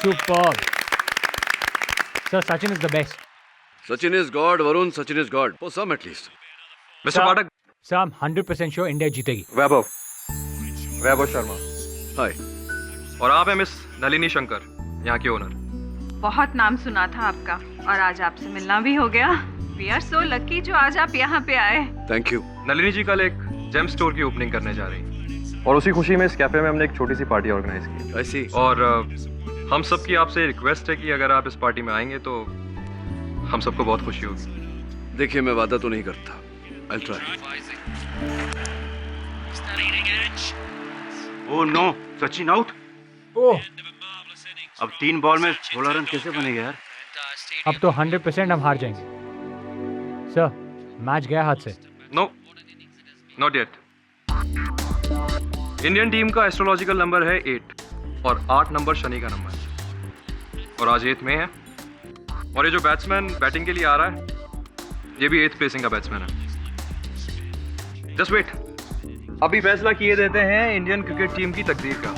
Superb. Sir, Sachin is the best. Sachin is God, Varun. Sachin is God. For some at least. Mister Pathak. Sir, I'm 100% sure India जीतेगी. वैभव Sharma. Hi. और आप हैं miss Nalini Shankar, यहाँ के owner. बहुत नाम सुना था आपका और आज आपसे मिलना भी हो गया। We are so lucky जो आज आप यहाँ पे आए। Thank you. नलिनी जी कल एक जेम स्टोर की ओपनिंग करने जा रही हैं और उसी खुशी में इस कैफे में हमने एक छोटी सी पार्टी ऑर्गेनाइज की। I see. और हम सब की आपसे रिक्वेस्ट है कि अगर आप इस पार्टी में आएंगे तो हम सबको बहुत खुशी होगी। देखिए मैं वादा तो नहीं करता। I'll try. Oh no, Sachin out. Oh, अब 3 बॉल में 16 रन कैसे बनेगा यार? अब तो 100% हम हार जाएंगे. सर, मैच गया हाथ से. No, not yet. Indian team का एस्ट्रोलॉजिकल नंबर है 8 और 8 नंबर शनि का नंबर है और आज 8 में है। और ये जो बैट्समैन बैटिंग के लिए आ रहा है ये भी 8th प्लेसिंग का बैट्समैन है। जस्ट वेट, अभी फैसला किए देते हैं इंडियन क्रिकेट टीम की तकदीर का।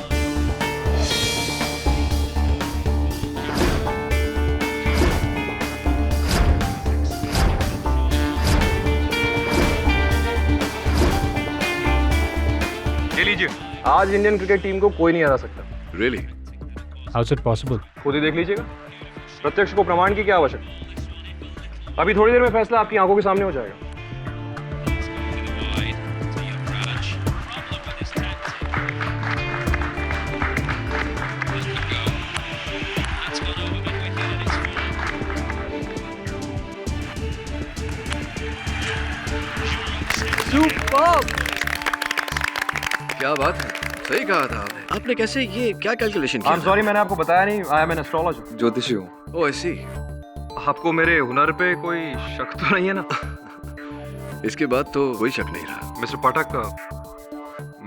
ये लीजिए, आज इंडियन क्रिकेट टीम को कोई नहीं हरा सकता। Really? How is it possible? खुद ही देख लीजिएगा, प्रत्यक्ष को प्रमाण की क्या आवश्यकता। अभी थोड़ी देर में फैसला आपकी आंखों के सामने हो जाएगा। Superb. क्या बात है, सही कहा था आपने। आपने कैसे ये क्या कैलकुलेशन किया? I'm sorry, मैंने आपको बताया नहीं, आई एम एन एस्ट्रोलॉजर, ज्योतिषी हूँ। Oh, I see. आपको मेरे हुनर पे कोई शक तो नहीं है ना? इसके बाद तो कोई शक नहीं रहा। मिस्टर पाठक,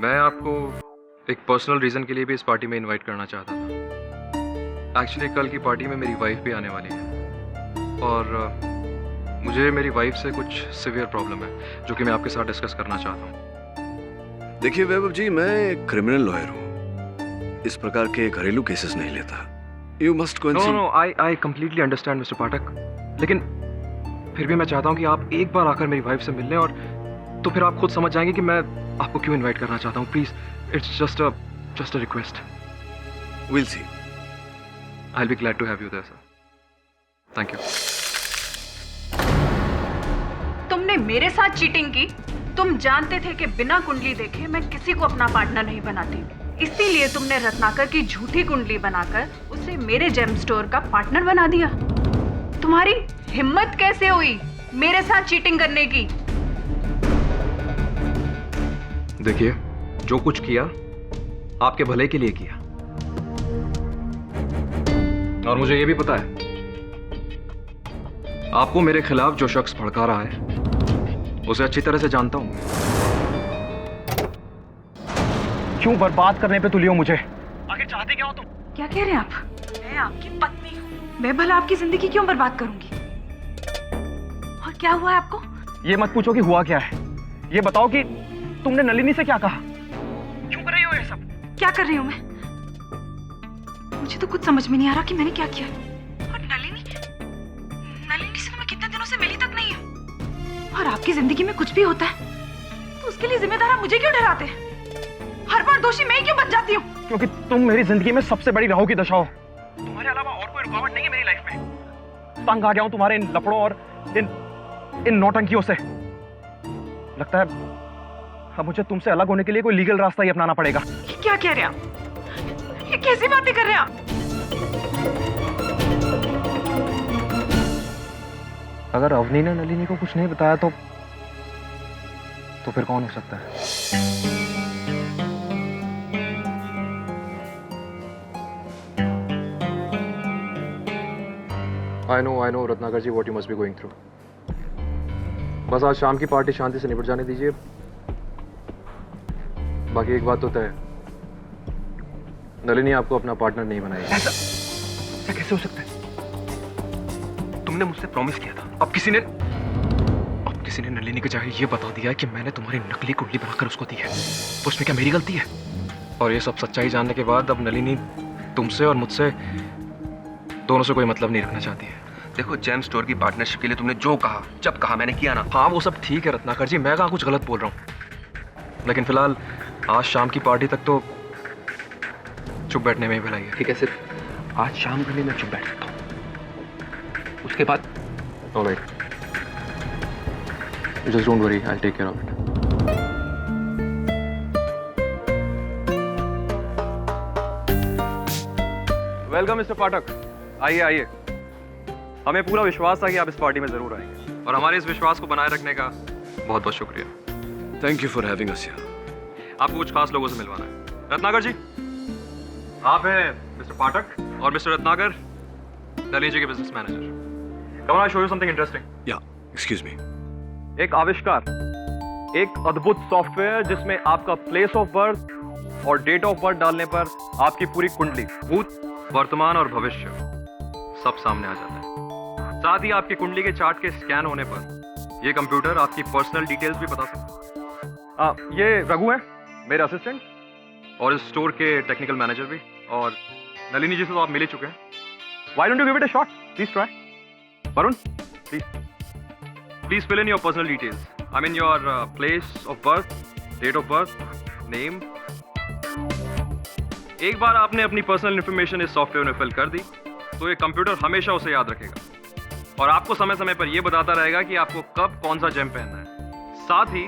मैं आपको एक पर्सनल रीज़न के लिए भी इस पार्टी में इनवाइट करना चाहता था। एक्चुअली कल की पार्टी में मेरी वाइफ भी आने वाली है और मुझे मेरी वाइफ से कुछ सिवियर प्रॉब्लम है जो कि मैं आपके साथ डिस्कस करना चाहता हूँ। देखिए वैभव जी, मैं क्रिमिनल लॉयर हूँ, इस प्रकार के घरेलू केसेस नहीं लेता। You must go and see. No, I completely understand mister Pathak, लेकिन फिर भी मैं चाहता हूँ कि आप एक बार आकर मेरी वाइफ से मिल लें और तो फिर आप खुद समझ जाएंगे कि मैं आपको क्यों इनवाइट करना चाहता हूँ। Please, it's just a request. Will see. I will be glad to have you there sir. Thank you. तुमने मेरे साथ चीटिंग की। तुम जानते थे कि बिना कुंडली देखे मैं किसी को अपना पार्टनर नहीं बनाती, इसीलिए तुमने रत्नाकर की झूठी कुंडली बनाकर उसे मेरे जेम स्टोर का पार्टनर बना दिया। तुम्हारी हिम्मत कैसे हुई मेरे साथ चीटिंग करने की? देखिए, जो कुछ किया आपके भले के लिए किया और मुझे ये भी पता है आपको मेरे खिलाफ जो शख्स भड़का रहा है उसे अच्छी तरह से जानता हूं। क्यों बर्बाद करने पे तुली हो मुझे? आखिर चाहते क्या हो तुम? क्या कह रहे हैं आप? मैं आपकी पत्नी हूँ, मैं भला आपकी जिंदगी क्यों बर्बाद करूंगी? और क्या हुआ है आपको? ये मत पूछो कि हुआ क्या है, ये बताओ कि तुमने नलिनी से क्या कहा? क्यों कर रही हो ये सब? क्या कर रही हूँ मैं? मुझे तो कुछ समझ में नहीं आ रहा कि मैंने क्या किया। और नलिनी से तो मैं कितने दिनों से मिली तक नहीं है। और आपकी जिंदगी में कुछ भी होता है तो उसके लिए जिम्मेदार आप मुझे क्यों ठहराते हैं? हर बार दोषी मैं ही क्यों बन जाती हूँ? क्योंकि तुम मेरी जिंदगी में सबसे बड़ी राहु की दशा हो। तुम्हारे अलावा और कोई रुकावट नहीं है मेरी लाइफ में। तंग आ गया हूँ तुम्हारे इन लफड़ों और इन नौटंकियों से। लगता है अब मुझे तुमसे अलग होने के लिए कोई लीगल रास्ता ही अपनाना पड़ेगा। ये क्या कह रहे हैं आप? ये कैसी बातें कर रहे हैं आप? अगर अवनी ने नलिनी को कुछ नहीं बताया तो फिर कौन हो सकता है? I know Ratnakar ji, what you must be going through. बस आज शाम की पार्टी शांति से निपट जाने दीजिए। बाकी एक बात तो तय है, नलिनी आपको अपना पार्टनर नहीं बनाएगी। ऐसा कैसे हो सकता है? तुमने मुझसे प्रॉमिस किया था। अब किसी ने नलिनी को जाकर ये बता दिया कि मैंने तुम्हारी नकली कुंडली बनाकर उसको दी है, तो उसमें क्या मेरी गलती है? और ये सब सच्चाई जानने के बाद अब नलिनी तुमसे और मुझसे दोनों से कोई मतलब नहीं रखना चाहती है। देखो, जेम स्टोर की पार्टनरशिप के लिए तुमने जो कहा, जब कहा, मैंने किया ना। हाँ वो सब ठीक है रत्नाकर जी, मैं कहाँ कुछ गलत बोल रहा हूँ, लेकिन फिलहाल आज शाम की पार्टी तक तो चुप बैठने में ही भलाई है। ठीक है, सिर्फ आज शाम के लिए मैं चुप बैठ सकता हूँ, उसके बाद alright, just don't worry, I will take care of it. Welcome mister Pathak, आइए आइए। हमें पूरा विश्वास था कि आप इस पार्टी में जरूर आएंगे और हमारे इस विश्वास को बनाए रखने का बहुत बहुत शुक्रिया। Thank you for having us here. आपको कुछ खास लोगों से मिलवाना है। रत्नाकर जी, आप हैं मिस्टर पाठक और मिस्टर रत्नाकर नलिनी जी के business manager. Come on, I show you something interesting. या एक्सक्यूज मी। एक आविष्कार, एक अद्भुत सॉफ्टवेयर जिसमें आपका प्लेस ऑफ बर्थ और डेट ऑफ बर्थ डालने पर आपकी पूरी कुंडली, भूत, वर्तमान और भविष्य सब सामने आ जाता है। साथ ही आपकी कुंडली के चार्ट के स्कैन होने पर ये कंप्यूटर आपकी पर्सनल डिटेल्स भी बता सकता है। ये रघु है मेरे असिस्टेंट और इस स्टोर के टेक्निकल मैनेजर भी, और नलिनी जी से तो आप मिल ही चुके हैं। Why don't you give it a shot? Please try. Varun, please fill in your personal details. I mean your place of birth, date of birth, name. एक बार आपने अपनी पर्सनल इंफॉर्मेशन इस सॉफ्टवेयर में फिल कर दी तो ये कंप्यूटर हमेशा उसे याद रखेगा और आपको समय समय पर यह बताता रहेगा कि आपको कब कौन सा जेम पहनना है। साथ ही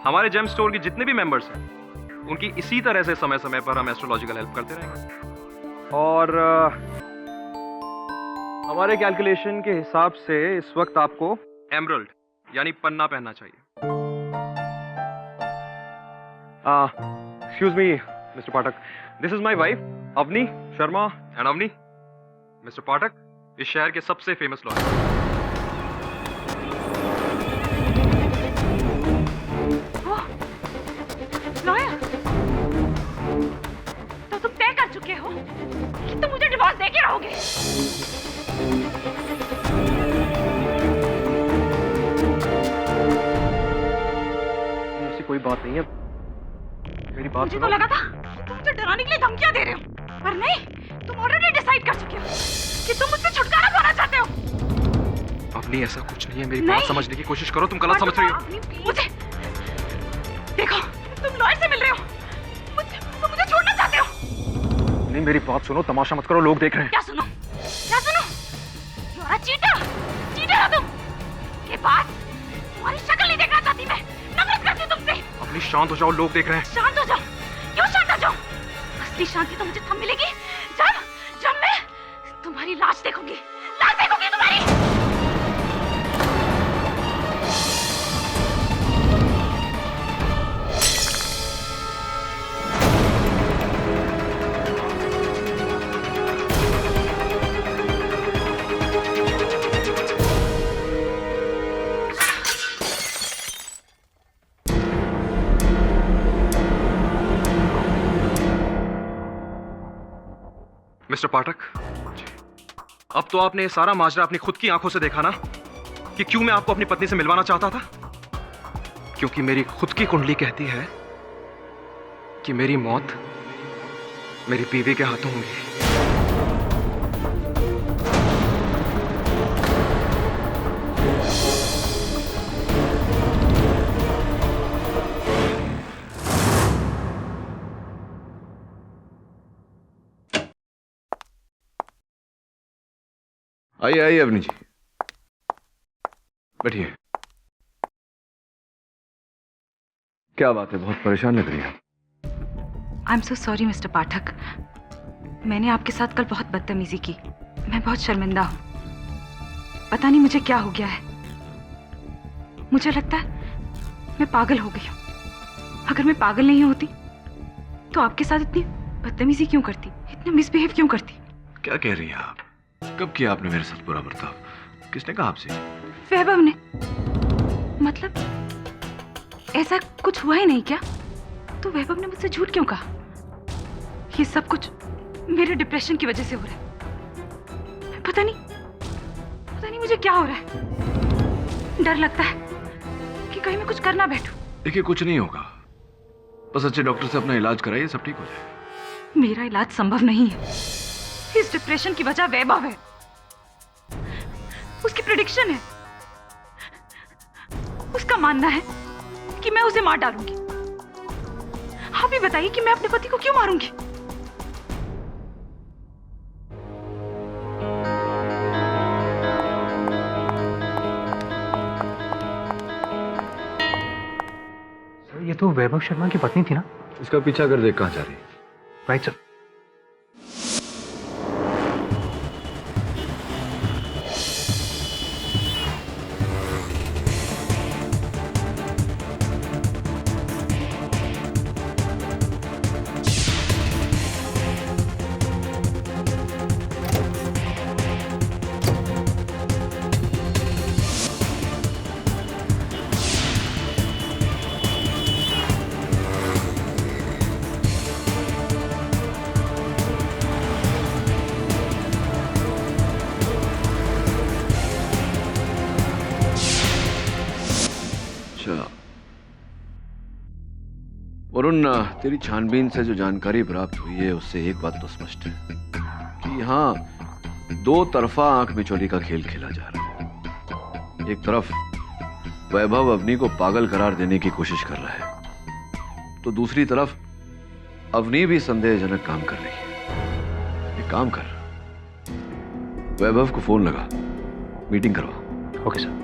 हमारे जेम स्टोर के जितने भी मेंबर्स हैं उनकी इसी तरह से समय समय पर हम एस्ट्रोलॉजिकल हेल्प करते रहेंगे। और हमारे कैलकुलेशन के हिसाब से इस वक्त आपको एमरल्ड यानी पन्ना पहनना चाहिए। Excuse me mister Pathak, this is my wife Avni Sharma. And Avni, mister Pathak इस शहर के सबसे फेमस लॉयर। लॉयर, तो तुम तय कर चुके हो कि तुम मुझे डिवोर्स दे के रहोगे? ऐसी कोई बात नहीं है, मेरी बात मुझे तो लगा था तुम मुझे डराने के लिए धमकियां दे रहे हो, पर नहीं, तुम ऑलरेडी डिसाइड कर चुके हो कि तुम मुझसे छुटकारा पाना चाहते हो। अवनी ऐसा कुछ नहीं है, मेरी बात समझने की कोशिश करो, तुम गलत समझ रही हो। मुझे देखो, तुम लॉयर से मिल रहे हो, तुम मुझे छोड़ना चाहते हो। नहीं, मेरी बात सुनो, तमाशा मत करो, लोग देख रहे हैं। क्या सुनो? क्या सुनो? You are a cheater, cheater हो तुम। के बाद तुम्हारी शक्ल नहीं देखना चाहती मैं, नफरत करती हूँ तुमसे। अपनी शांत हो जाओ, लोग देख रहे हैं। शांत हो जाओ? क्यों शांत हो जाओ? असली शांति तो मुझे तब मिलेगी जब मैं तुम्हारी लाश देखूंगी, लाश देखूंगी तुम्हारी। मिस्टर पाठक, अब तो आपने सारा माजरा अपनी खुद की आंखों से देखा ना कि क्यों मैं आपको अपनी पत्नी से मिलवाना चाहता था। क्योंकि मेरी खुद की कुंडली कहती है कि मेरी मौत मेरी बीवी के हाथों होगी। आइए आइए अवनी जी, बैठिए। क्या बात है, बहुत परेशान लग रही है। I am so sorry mister Pathak, मैंने आपके साथ कल बहुत बदतमीजी की। मैं बहुत शर्मिंदा हूँ। पता नहीं मुझे क्या हो गया है। मुझे लगता है मैं पागल हो गई हूँ। अगर मैं पागल नहीं होती तो आपके साथ इतनी बदतमीजी क्यों करती, इतना मिसबिहेव क्यों करती? क्या कह रही हैं आप? कब किया आपने मेरे साथ बुरा बर्ताव? किसने कहा आपसे? वैभव ने। मतलब ऐसा कुछ हुआ ही नहीं क्या? तो वैभव ने मुझसे झूठ क्यों कहा? ये सब कुछ मेरे डिप्रेशन की वजह से हो रहा है। पता नहीं मुझे क्या हो रहा है। डर लगता है कि कहीं मैं कुछ कर ना बैठूं। देखिए, कुछ नहीं होगा, बस अच्छे डॉक्टर से अपना इलाज कराइए, सब ठीक हो जाएगा। मेरा इलाज संभव नहीं है। इस डिप्रेशन की वजह वैभव है। उसकी प्रेडिक्शन है। उसका मानना है कि मैं उसे मार डालूंगी। आप ही बताइए कि मैं अपने पति को क्यों मारूंगी? सर ये तो वैभव शर्मा की पत्नी थी ना? इसका पीछा कर देख कहाँ जा रही है। Right sir. वरुण, तेरी छानबीन से जो जानकारी प्राप्त हुई है उससे एक बात तो स्पष्ट है कि यहाँ दो तरफा आंख मिचौली का खेल खेला जा रहा है। एक तरफ वैभव अवनी को पागल करार देने की कोशिश कर रहा है, तो दूसरी तरफ अवनी भी संदेहजनक काम कर रही है। एक काम कर, वैभव को फोन लगा, मीटिंग करवा। Okay sir.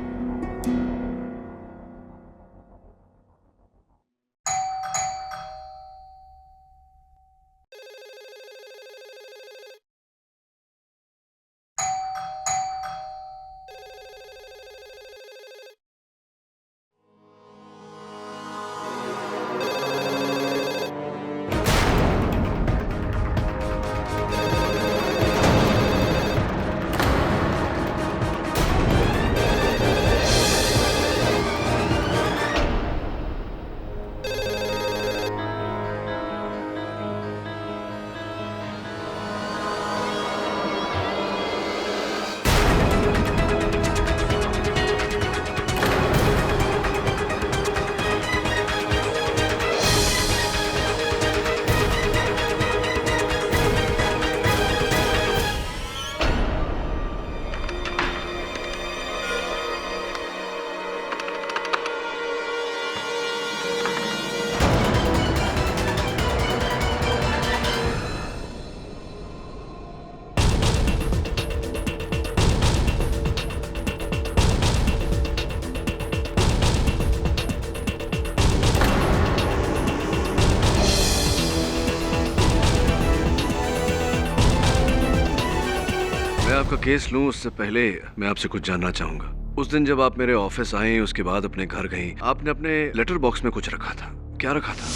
आपका केस लूं उससे पहले मैं आपसे कुछ जानना चाहूंगा। उस दिन जब आप मेरे ऑफिस आए, उसके बाद अपने घर गई, आपने अपने लेटर बॉक्स में कुछ रखा था। क्या रखा था?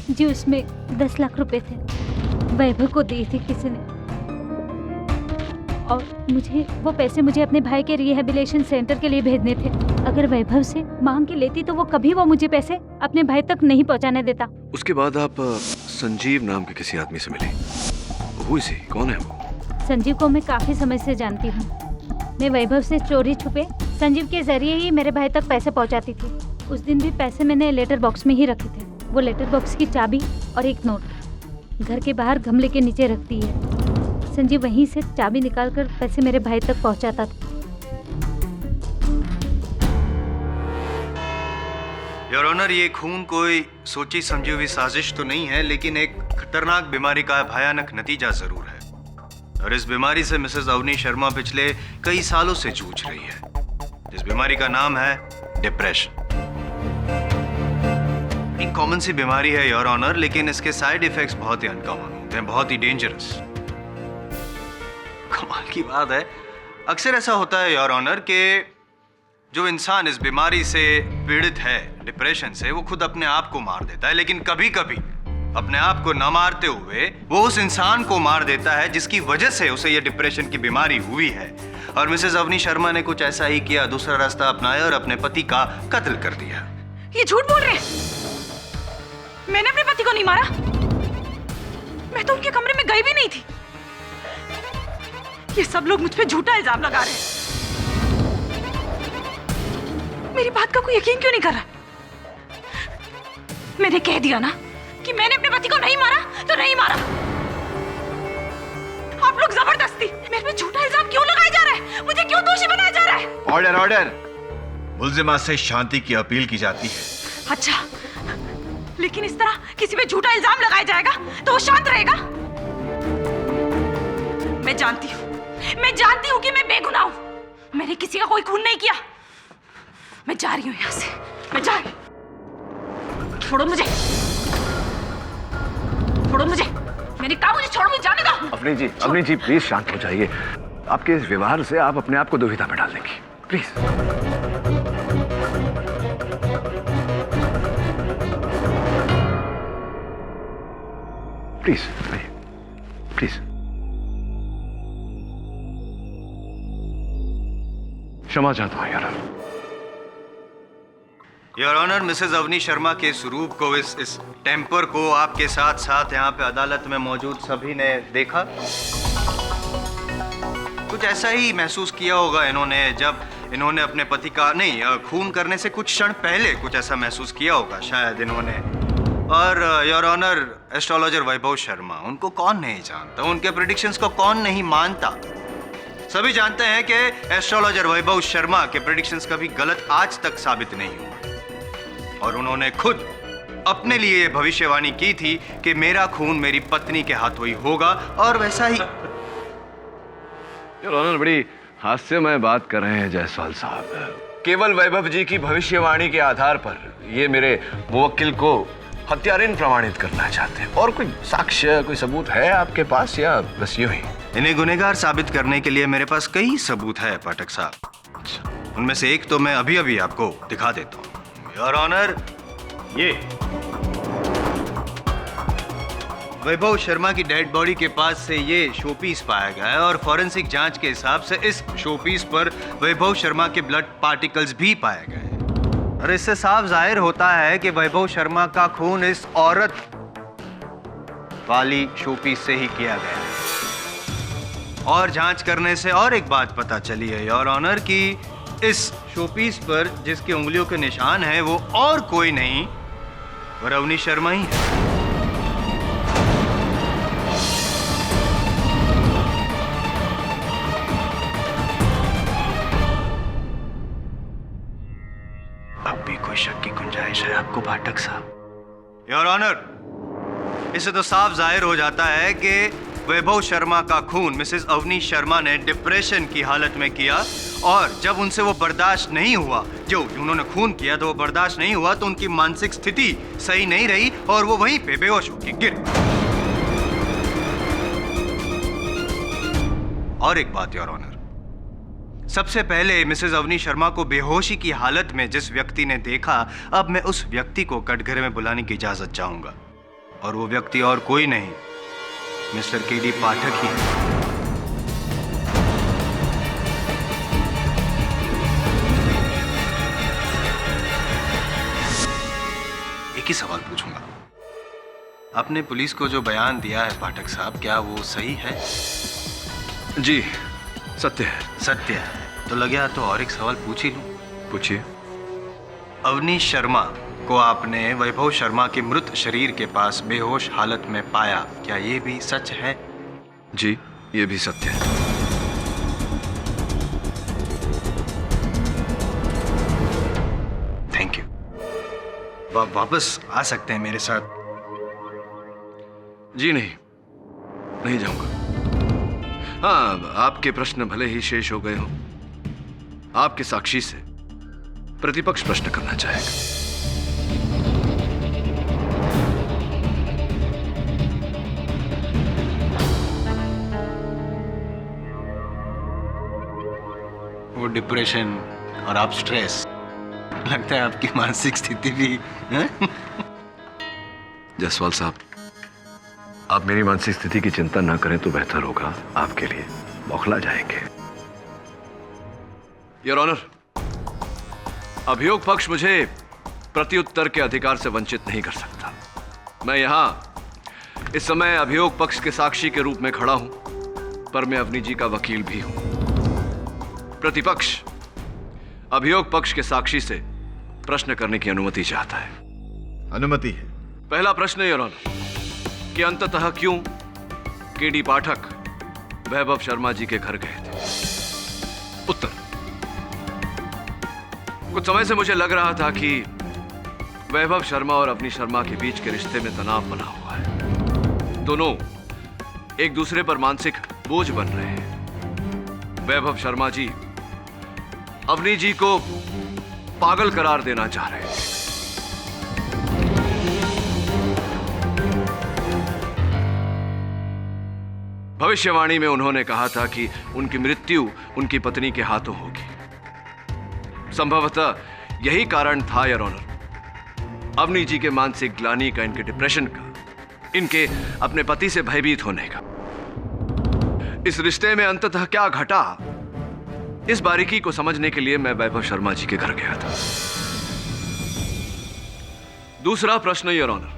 जी उसमें 10 लाख रुपए थे, वैभव को दिए थे किसी ने, और वो पैसे मुझे अपने भाई के रिहेबिलिटेशन सेंटर के लिए भेजने थे। अगर वैभव से मांग के लेती तो वो कभी मुझे पैसे अपने भाई तक नहीं पहुंचाने देता। उसके बाद आप संजीव नाम के किसी आदमी से मिली। Who is he? कौन है वो? संजीव को मैं काफी समय से जानती हूँ। मैं वैभव से चोरी छुपे संजीव के जरिए ही मेरे भाई तक पैसे पहुँचाती थी। उस दिन भी पैसे मैंने लेटर बॉक्स में ही रखे थे। वो लेटर बॉक्स की चाबी और एक नोट घर के बाहर गमले के नीचे रखती है। संजीव वहीं से चाबी निकालकर पैसे मेरे भाई तक पहुँचाता था। योर ऑनर, ये खून कोई सोची समझी हुई साजिश तो नहीं है, लेकिन एक खतरनाक बीमारी का भयानक नतीजा जरूर है। और इस बीमारी से मिसेस अवनी शर्मा पिछले कई सालों से जूझ रही है। इस बीमारी का नाम है डिप्रेशन। एक कॉमन सी बीमारी है योर ऑनर, लेकिन इसके साइड इफेक्ट्स बहुत ही अनकॉमन होते हैं, बहुत ही डेंजरस। कमाल की बात है, अक्सर ऐसा होता है योर ऑनर कि जो इंसान इस बीमारी से पीड़ित है, डिप्रेशन से, वो खुद अपने आप को मार देता है। लेकिन कभी कभी अपने आप को न मारते हुए वो उस इंसान को मार देता है जिसकी वजह से उसे ये डिप्रेशन की बीमारी हुई है। और मिसेस अवनी शर्मा ने कुछ ऐसा ही किया, दूसरा रास्ता अपनाया और अपने पति का कत्ल कर दिया। ये झूठ बोल रहे हैं। मैंने अपने पति को नहीं मारा। मैं तो उनके कमरे में गई भी नहीं थी। ये सब लोग मुझ पे झूठा इल्जाम लगा रहे हैं। मेरी बात का कोई यकीन क्यों नहीं कर रहा? मैंने कह दिया ना कि मैंने अपने पति को नहीं मारा तो नहीं मारा। आप लोग जबरदस्ती मेरे पे झूठा इल्जाम क्यों लगाए जा रहे हैं? दोषी बनाया जा रहा है। Order order. मुल्जिमा से शांति की अपील की जाती है। अच्छा, लेकिन इस तरह किसी पे झूठा इल्जाम लगाया जाएगा तो वो शांत रहेगा? मैं जानती हूँ कि मैं बेगुनाह हूँ। मैंने किसी का कोई खून नहीं किया। मैं जा रही हूँ यहाँ से, मैं जा रही हूँ। छोड़ो मुझे, छोड़ो मुझे। मैंने कहा मुझे छोड़ो, मुझे जाने दो। अवनी जी प्लीज शांत हो जाइए। आपके इस व्यवहार से आप अपने आप को दुविधा में डाल देंगी, प्लीज। Please please. क्षमा चाहता हूं यार। Your honour, Mrs Avni Sharma के स्वरूप को, इस टेम्पर को आपके साथ साथ यहाँ पे अदालत में मौजूद सभी ने देखा। कुछ ऐसा ही महसूस किया होगा इन्होंने जब इन्होंने अपने पति का खून करने से कुछ क्षण पहले कुछ ऐसा महसूस किया होगा शायद इन्होंने। और योर ऑनर, एस्ट्रोलॉजर वैभव शर्मा, उनको कौन नहीं जानता, उनके प्रेडिक्शंस को कौन नहीं मानता। सभी जानते हैं कि एस्ट्रोलॉजर वैभव शर्मा के प्रेडिक्शंस कभी गलत आज तक साबित नहीं हुए। और उन्होंने खुद अपने लिए ये भविष्यवाणी की थी कि मेरा खून मेरी पत्नी के हाथों ही होगा, और वैसा ही। योर ऑनर, बड़ी हास्यमय बात कर रहे हैं जायसवाल साहब। केवल वैभव जी की भविष्यवाणी के आधार पर ये मेरे मुवक्किल को हत्यारिन प्रमाणित करना चाहते हैं। और कोई साक्ष्य, कोई सबूत है आपके पास, या बस यूं ही? इन्हें गुनहगार साबित करने के लिए मेरे पास कई सबूत है पाठक साहब। उनमें से एक तो मैं अभी अभी आपको दिखा देता हूँ। योर ऑनर, ये वैभव शर्मा की डेड बॉडी के पास से ये शोपीस पाया गया है, और फॉरेंसिक जांच के हिसाब से इस शोपीस पर वैभव शर्मा के ब्लड पार्टिकल्स भी पाए गए हैं। और इससे साफ जाहिर होता है कि वैभव शर्मा का खून इस औरत वाली शोपीस से ही किया गया है। और जांच करने से और एक बात पता चली है योर ऑनर कि इस शोपीस पर जिसके उंगलियों के निशान है वो और कोई नहीं, और अवनी शर्मा ही है। अब भी कोई शक की गुंजाइश है आपको पाठक साहब? योर ऑनर, इससे तो साफ जाहिर हो जाता है कि वैभव शर्मा का खून मिसेस अवनी शर्मा ने डिप्रेशन की हालत में किया, और जब उनसे वो बर्दाश्त नहीं हुआ, जो उन्होंने खून किया तो वो बर्दाश्त नहीं हुआ, तो उनकी मानसिक स्थिति सही नहीं रही और वो वहीं पे बेहोश होकर गिर। और एक बात योर ऑनर, सबसे पहले मिसेस अवनी शर्मा को बेहोशी की हालत में जिस व्यक्ति ने देखा, अब मैं उस व्यक्ति को कटघरे में बुलाने की इजाजत चाहूंगा, और वो व्यक्ति और कोई नहीं, मिस्टर केडी पाठक ही। एक ही सवाल पूछूंगा, आपने पुलिस को जो बयान दिया है पाठक साहब, क्या वो सही है? जी, सत्य है। सत्य है तो लगे तो और एक सवाल पूछ ही लूं। पूछिए। अवनी शर्मा को आपने वैभव शर्मा के मृत शरीर के पास बेहोश हालत में पाया, क्या ये भी सच है? जी, ये भी सत्य है। Thank you. वापस आ सकते हैं मेरे साथ? जी नहीं जाऊंगा। हाँ, आपके प्रश्न भले ही शेष हो गए हों, आपके साक्षी से प्रतिपक्ष प्रश्न करना चाहेगा। वो डिप्रेशन और आप स्ट्रेस, लगता है आपकी मानसिक स्थिति भी जायसवाल साहब, आप मेरी मानसिक स्थिति की चिंता ना करें तो बेहतर होगा आपके लिए। बौखला जाएंगे। योर ऑनर, अभियोग पक्ष मुझे प्रत्युत्तर के अधिकार से वंचित नहीं कर सकता। मैं यहां इस समय अभियोग पक्ष के साक्षी के रूप में खड़ा हूं, पर मैं अवनी जी का वकील भी हूं। प्रतिपक्ष अभियोग पक्ष के साक्षी से प्रश्न करने की अनुमति चाहता है। अनुमति है। पहला प्रश्न योर ऑनर, कि अंततः क्यों केडी पाठक वैभव शर्मा जी के घर गए थे? उत्तर, कुछ समय से मुझे लग रहा था कि वैभव शर्मा और अवनी शर्मा के बीच के रिश्ते में तनाव बना हुआ है। दोनों एक दूसरे पर मानसिक बोझ बन रहे हैं। वैभव शर्मा जी अवनी जी को पागल करार देना चाह रहे हैं। भविष्यवाणी में उन्होंने कहा था कि उनकी मृत्यु उनकी पत्नी के हाथों होगी। संभवतः यही कारण था योर ऑनर, अवनी जी के मानसिक ग्लानि का, इनके डिप्रेशन का, इनके अपने पति से भयभीत होने का। इस रिश्ते में अंततः क्या घटा, इस बारीकी को समझने के लिए मैं वैभव शर्मा जी के घर गया था। दूसरा प्रश्न योर ऑनर,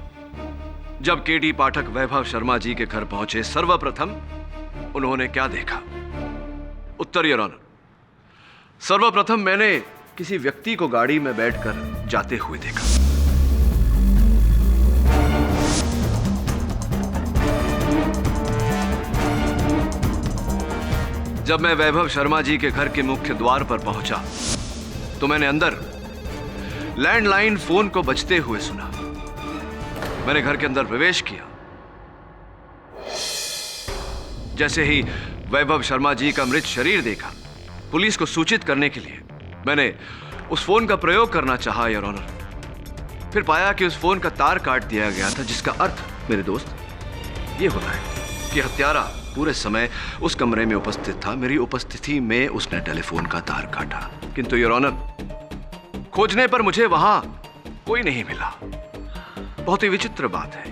जब केडी पाठक वैभव शर्मा जी के घर पहुंचे, सर्वप्रथम उन्होंने क्या देखा? उत्तर योर ऑनर, सर्वप्रथम मैंने किसी व्यक्ति को गाड़ी में बैठकर जाते हुए देखा। जब मैं वैभव शर्मा जी के घर के मुख्य द्वार पर पहुंचा तो मैंने अंदर लैंडलाइन फोन को बजते हुए सुना। मैंने घर के अंदर प्रवेश किया। जैसे ही वैभव शर्मा जी का मृत शरीर देखा, पुलिस को सूचित करने के लिए मैंने उस फोन का प्रयोग करना चाहा योर ऑनर। फिर पाया कि उस फोन का तार काट दिया गया था, जिसका अर्थ मेरे दोस्त ये होता है कि हत्यारा पूरे समय उस कमरे में उपस्थित था। मेरी उपस्थिति में उसने टेलीफोन का तार काटा। किंतु योर ऑनर, खोजने पर मुझे वहां कोई नहीं मिला। बहुत ही विचित्र बात है।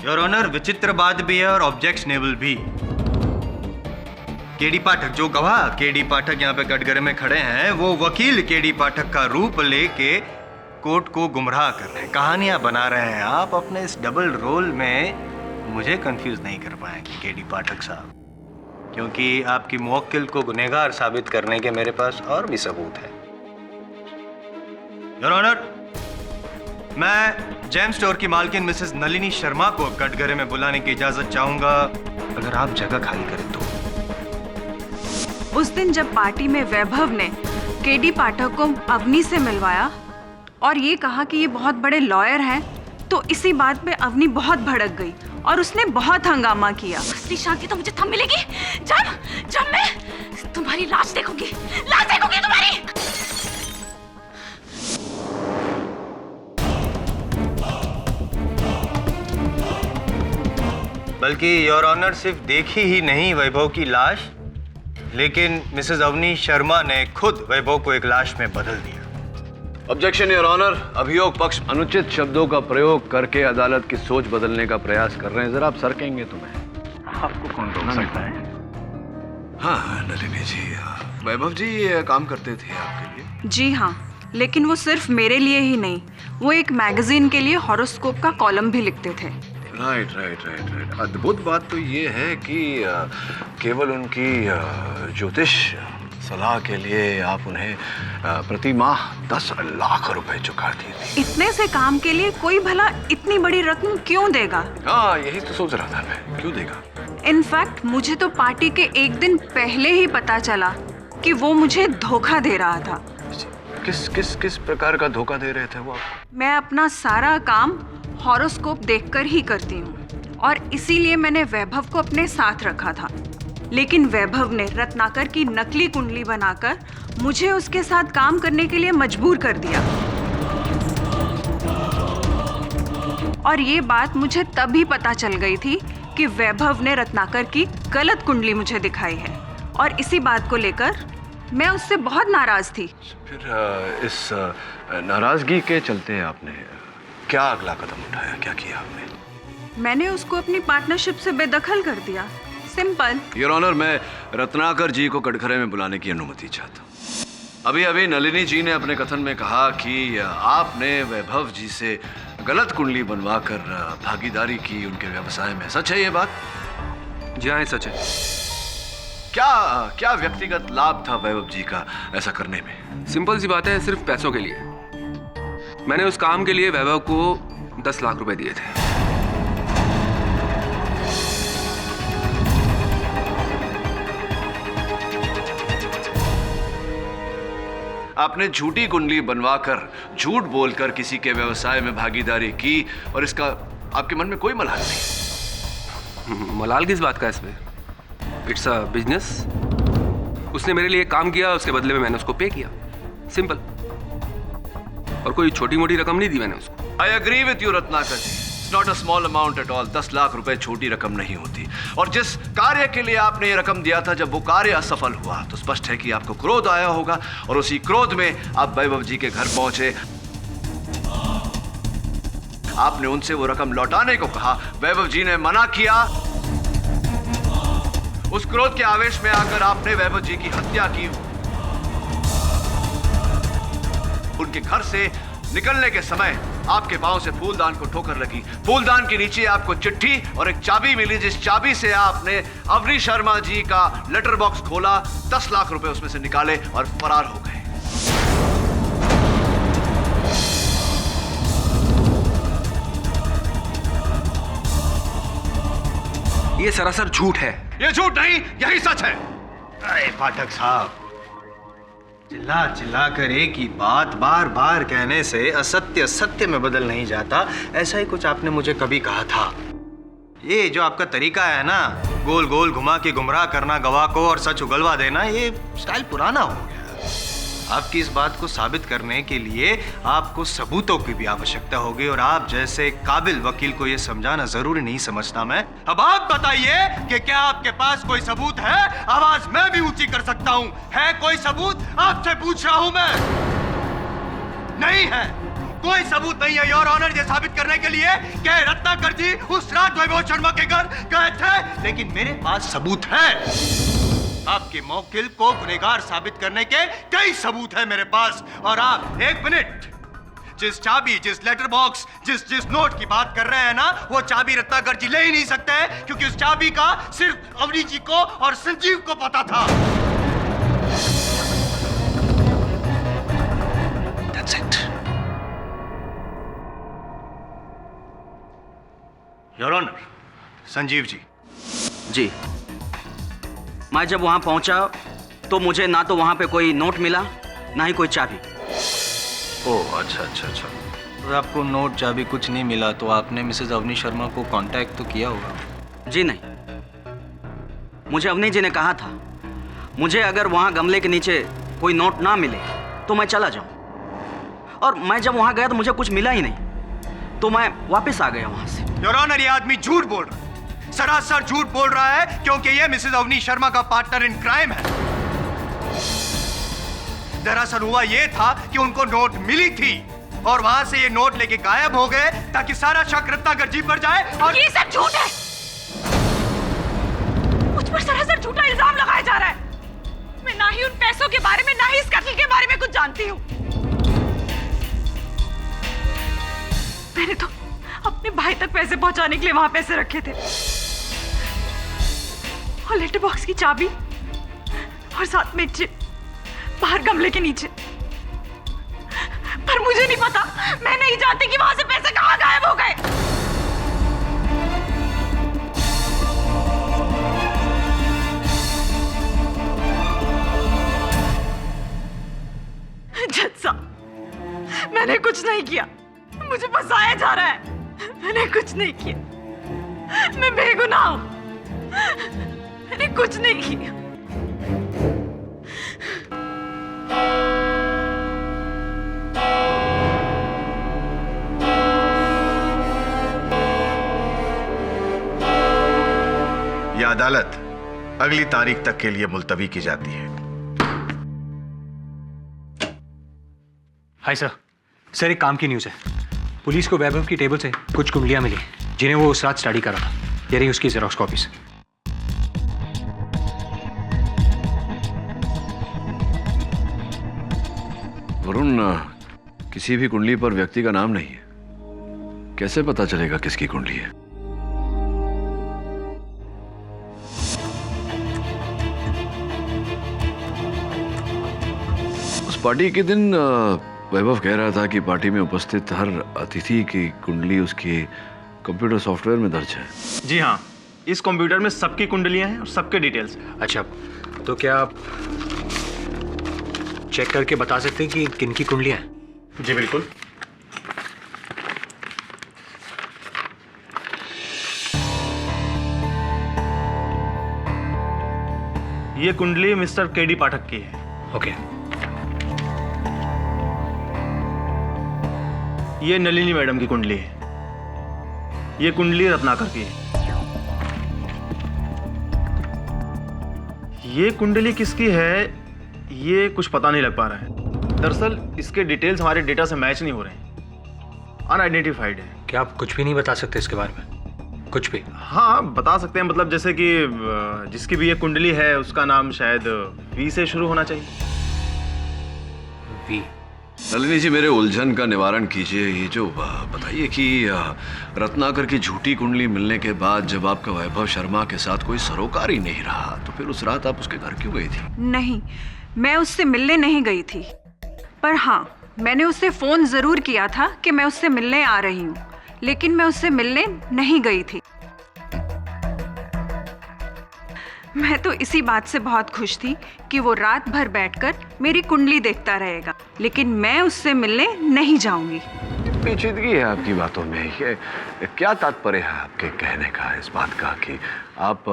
योर ऑनर, विचित्र बात भी है और ऑब्जेक्शनेबल भी। केडी पाठक, जो गवाह केडी पाठक यहाँ पे कटघरे में खड़े हैं, वो वकील केडी पाठक का रूप लेके कोर्ट को गुमराह कर रहे हैं, कहानियां बना रहे हैं। आप अपने इस डबल रोल में मुझे कंफ्यूज नहीं कर पाएंगे केडी पाठक साहब, क्योंकि आपकी मुवक्किल को गुनहगार साबित करने के मेरे पास और भी सबूत है। योर ऑनर, मैं जेम स्टोर की मालकिन मिसेस नलिनी शर्मा को कटघरे में बुलाने की इजाजत चाहूंगा, अगर आप जगह खाली करें तो। उस दिन जब पार्टी में वैभव ने केडी पाठक को अवनी से मिलवाया और ये कहा कि ये बहुत बड़े लॉयर हैं, तो इसी बात पे अवनी बहुत भड़क गई और उसने बहुत हंगामा किया। असली शांति तो मुझे तब मिलेगी जब मैं तुम्हारी लाश देखूंगी तुम्हारी। बल्कि योर ऑनर, सिर्फ देखी ही नहीं वैभव की लाश, लेकिन मिसेस अवनी शर्मा ने खुद वैभव को एक लाश में बदल दिया। ऑब्जेक्शन योर ऑनर, अभियोग पक्ष अनुचित शब्दों का प्रयोग करके अदालत की सोच बदलने का प्रयास कर रहे हैं। जरा आप सरकेंगे तो मैं आपको कौन रोक सकता है? हाँ नलिनी जी, वैभव जी ये काम करते थे आपके लिए? जी हाँ, लेकिन वो सिर्फ मेरे लिए ही नहीं, वो एक मैगजीन के लिए हॉरोस्कोप का कॉलम भी लिखते थे। राइट। अद्भुत बात तो ये है कि केवल उनकी ज्योतिष सलाह के लिए आप उन्हें प्रति माह 10 लाख रुपए चुकाती थी। इतने से काम के लिए कोई भला इतनी बड़ी रकम क्यों देगा? हाँ, यही तो सोच रहा था मैं, क्यों देगा? इनफैक्ट मुझे तो पार्टी के एक दिन पहले ही पता चला कि वो मुझे धोखा दे रहा था। किस प्रकार का धोखा दे रहे थे वो आपको? मैं अपना सारा काम हॉरोस्कोप देखकर ही करती हूँ और इसीलिए मैंने वैभव को अपने साथ रखा था। लेकिन वैभव ने रत्नाकर की नकली कुंडली बनाकर मुझे उसके साथ काम करने के लिए मजबूर कर दिया। और ये बात मुझे तभी पता चल गई थी कि वैभव ने रत्नाकर की गलत कुंडली मुझे दिखाई है और इसी बात को लेकर मैं उससे बहुत नाराज थी। फिर इस नाराजगी के चलते आपने क्या अगला कदम उठाया, क्या किया आपने? मैंने उसको अपनी पार्टनरशिप से बेदखल कर दिया, सिंपल। योर ऑनर, मैं रत्नाकर जी को कटघरे में बुलाने की अनुमति चाहता हूँ। अभी नलिनी जी ने अपने कथन में कहा कि आपने वैभव जी से गलत कुंडली बनवाकर भागीदारी की उनके व्यवसाय में। सच है ये बात? जी हाँ, सच है। क्या व्यक्तिगत लाभ था वैभव जी का ऐसा करने में? सिंपल सी बात है, सिर्फ पैसों के लिए। मैंने उस काम के लिए वैभव को 10 लाख रुपए दिए थे। आपने झूठी कुंडली बनवाकर झूठ बोलकर किसी के व्यवसाय में भागीदारी की और इसका आपके मन में कोई मलाल नहीं। मलाल किस बात का इसमें? It's a business. उसने मेरे लिए काम किया, उसके बदले में मैंने उसको पे किया, सिंपल। और कोई छोटी मोटी रकम नहीं दी मैंने उसको। I agree with you Ratnakar ji, it's not a small amount at all. 10 lakh रुपए छोटी रकम नहीं होती। और जिस कार्य के लिए आपने ये रकम दिया था, जब वो कार्य असफल हुआ तो स्पष्ट है कि आपको क्रोध आया होगा और उसी क्रोध में आप वैभव जी के घर पहुंचे। आपने उनसे वो रकम लौटाने को कहा, वैभव जी ने मना किया। उस क्रोध के आवेश में आकर आपने वैभव जी की हत्या की। उनके घर से निकलने के समय आपके पांव से फूलदान को ठोकर लगी। फूलदान के नीचे आपको चिट्ठी और एक चाबी मिली, जिस चाबी से आपने अवनी शर्मा जी का लेटर बॉक्स खोला, 10 लाख रुपए उसमें से निकाले और फरार हो गए। ये सरासर झूठ है। ये झूठ नहीं, यही सच है। अरे पाठक साहब, चिल्ला चिल्ला कर एक ही बात बार बार कहने से असत्य सत्य में बदल नहीं जाता। ऐसा ही कुछ आपने मुझे कभी कहा था। ये जो आपका तरीका है ना, गोल गोल घुमा के गुमराह करना गवाह को और सच उगलवा देना, ये स्टाइल पुराना हो गया। आपकी इस बात को साबित करने के लिए आपको सबूतों की भी आवश्यकता होगी, और आप जैसे काबिल वकील को यह समझाना जरूरी नहीं समझता मैं। अब आप बताइए कि क्या आपके पास कोई सबूत है? आवाज मैं भी ऊंची कर सकता हूं। है कोई सबूत? आपसे पूछ रहा हूं मैं। नहीं है, कोई सबूत नहीं है योर ऑनर, ये साबित करने के लिए कि रत्नाकर जी उस रात वैभव शर्मा के घर गए थे। लेकिन मेरे पास सबूत है। आपके मौकिल को गुनहगार साबित करने के कई सबूत है मेरे पास। और आप एक मिनट, जिस चाबी, जिस लेटर बॉक्स, जिस नोट की बात कर रहे हैं ना, वो चाबी रत्नाकर जी ले ही नहीं सकते हैं, क्योंकि उस चाबी का सिर्फ अवनी जी को और संजीव को पता था। That's it. Your honour, Sanjeev ji. जी, मैं जब वहां पहुंचा तो मुझे ना तो वहां पे कोई नोट मिला, ना ही कोई चाबी। ओह अच्छा अच्छा अच्छा। तो आपको नोट चाबी कुछ नहीं मिला, तो आपने मिसेज अवनी शर्मा को कांटेक्ट तो किया होगा? जी नहीं, मुझे अवनी जी ने कहा था मुझे अगर वहां गमले के नीचे कोई नोट ना मिले तो मैं चला जाऊं। और मैं जब वहां गया तो मुझे कुछ मिला ही नहीं, तो मैं वापस आ गया वहां से। योर ऑनर, ये आदमी झूठ बोल रहा है, सरासर झूठ बोल रहा है, क्योंकि ये मिसेज अवनी शर्मा का पार्टनर इन क्राइम है। दरअसल हुआ ये था कि उनको नोट मिली थी और वहां से ये नोट लेके गायब हो गए, ताकि सारा शक रत्नाकर जी पर जाए। और ये सब झूठ है। मुझ पर सरासर झूठा इल्जाम लगाया जा रहा है। मैं ना ही उन पैसों के बारे में, ना ही इस कत्ल के बारे में कुछ जानती हूँ। मैंने तो अपने भाई तक पैसे पहुंचाने के लिए वहां पैसे रखे थे, और लेटर बॉक्स की चाबी, और साथ में चिप बाहर गमले के नीचे। पर मुझे नहीं पता, मैं नहीं जानती कि वहां से पैसे कहां गायब हो गए। जज साहब, मैंने कुछ नहीं किया, मुझे फंसाया जा रहा है। मैंने कुछ नहीं किया, मैं बेगुनाह हूं, मैंने कुछ नहीं किया। यह अदालत अगली तारीख तक के लिए मुलतवी की जाती है। हाय सर, एक काम की न्यूज़ है। पुलिस को वैभव की टेबल से कुछ कुंडलियां मिली, जिन्हें वो उस रात स्टडी कर रहा था। ये रही उसकी जेरॉक्स कॉपीज। वरुण, किसी भी कुंडली पर व्यक्ति का नाम नहीं है, कैसे पता चलेगा किसकी कुंडली है? उस पार्टी के दिन वैभव कह रहा था कि पार्टी में उपस्थित हर अतिथि की कुंडली उसकी कंप्यूटर सॉफ्टवेयर में दर्ज है। जी हाँ, इस कंप्यूटर में सबकी कुंडलियां हैं और सबके डिटेल्स। अच्छा, तो क्या चेक करके बता सकते हैं कि किनकी कुंडलियां हैं? जी बिल्कुल। ये कुंडली मिस्टर केडी पाठक की है। ओके। ये नलिनी मैडम की कुंडली है। ये कुंडली रत्नाकर की है। ये कुंडली किसकी है ये कुछ पता नहीं लग पा रहा है। दरअसल इसके डिटेल्स हमारे डेटा से मैच नहीं हो रहे हैं, अनआइडेंटिफाइड है। क्या आप कुछ भी नहीं बता सकते इसके बारे में? कुछ भी? हाँ बता सकते हैं, मतलब जैसे कि जिसकी भी ये कुंडली है उसका नाम शायद वी से शुरू होना चाहिए। वी? नलिनी जी, मेरे उलझन का निवारण कीजिए। ये जो बताइए कि रत्नाकर की झूठी कुंडली मिलने के बाद जब आपका वैभव शर्मा के साथ कोई सरोकार ही नहीं रहा तो फिर उस रात आप उसके घर क्यों गई थी? नहीं, मैं उससे मिलने नहीं गई थी, पर हाँ मैंने उससे फोन जरूर किया था कि मैं उससे मिलने आ रही हूँ, लेकिन मैं उससे मिलने नहीं गई थी। मैं तो इसी बात से बहुत खुश थी कि वो रात भर बैठकर मेरी कुंडली देखता रहेगा, लेकिन मैं उससे मिलने नहीं जाऊंगी। पेचीदगी है आपकी बातों में। ये क्या तात्पर्य है आपके कहने का, इस बात का कि आप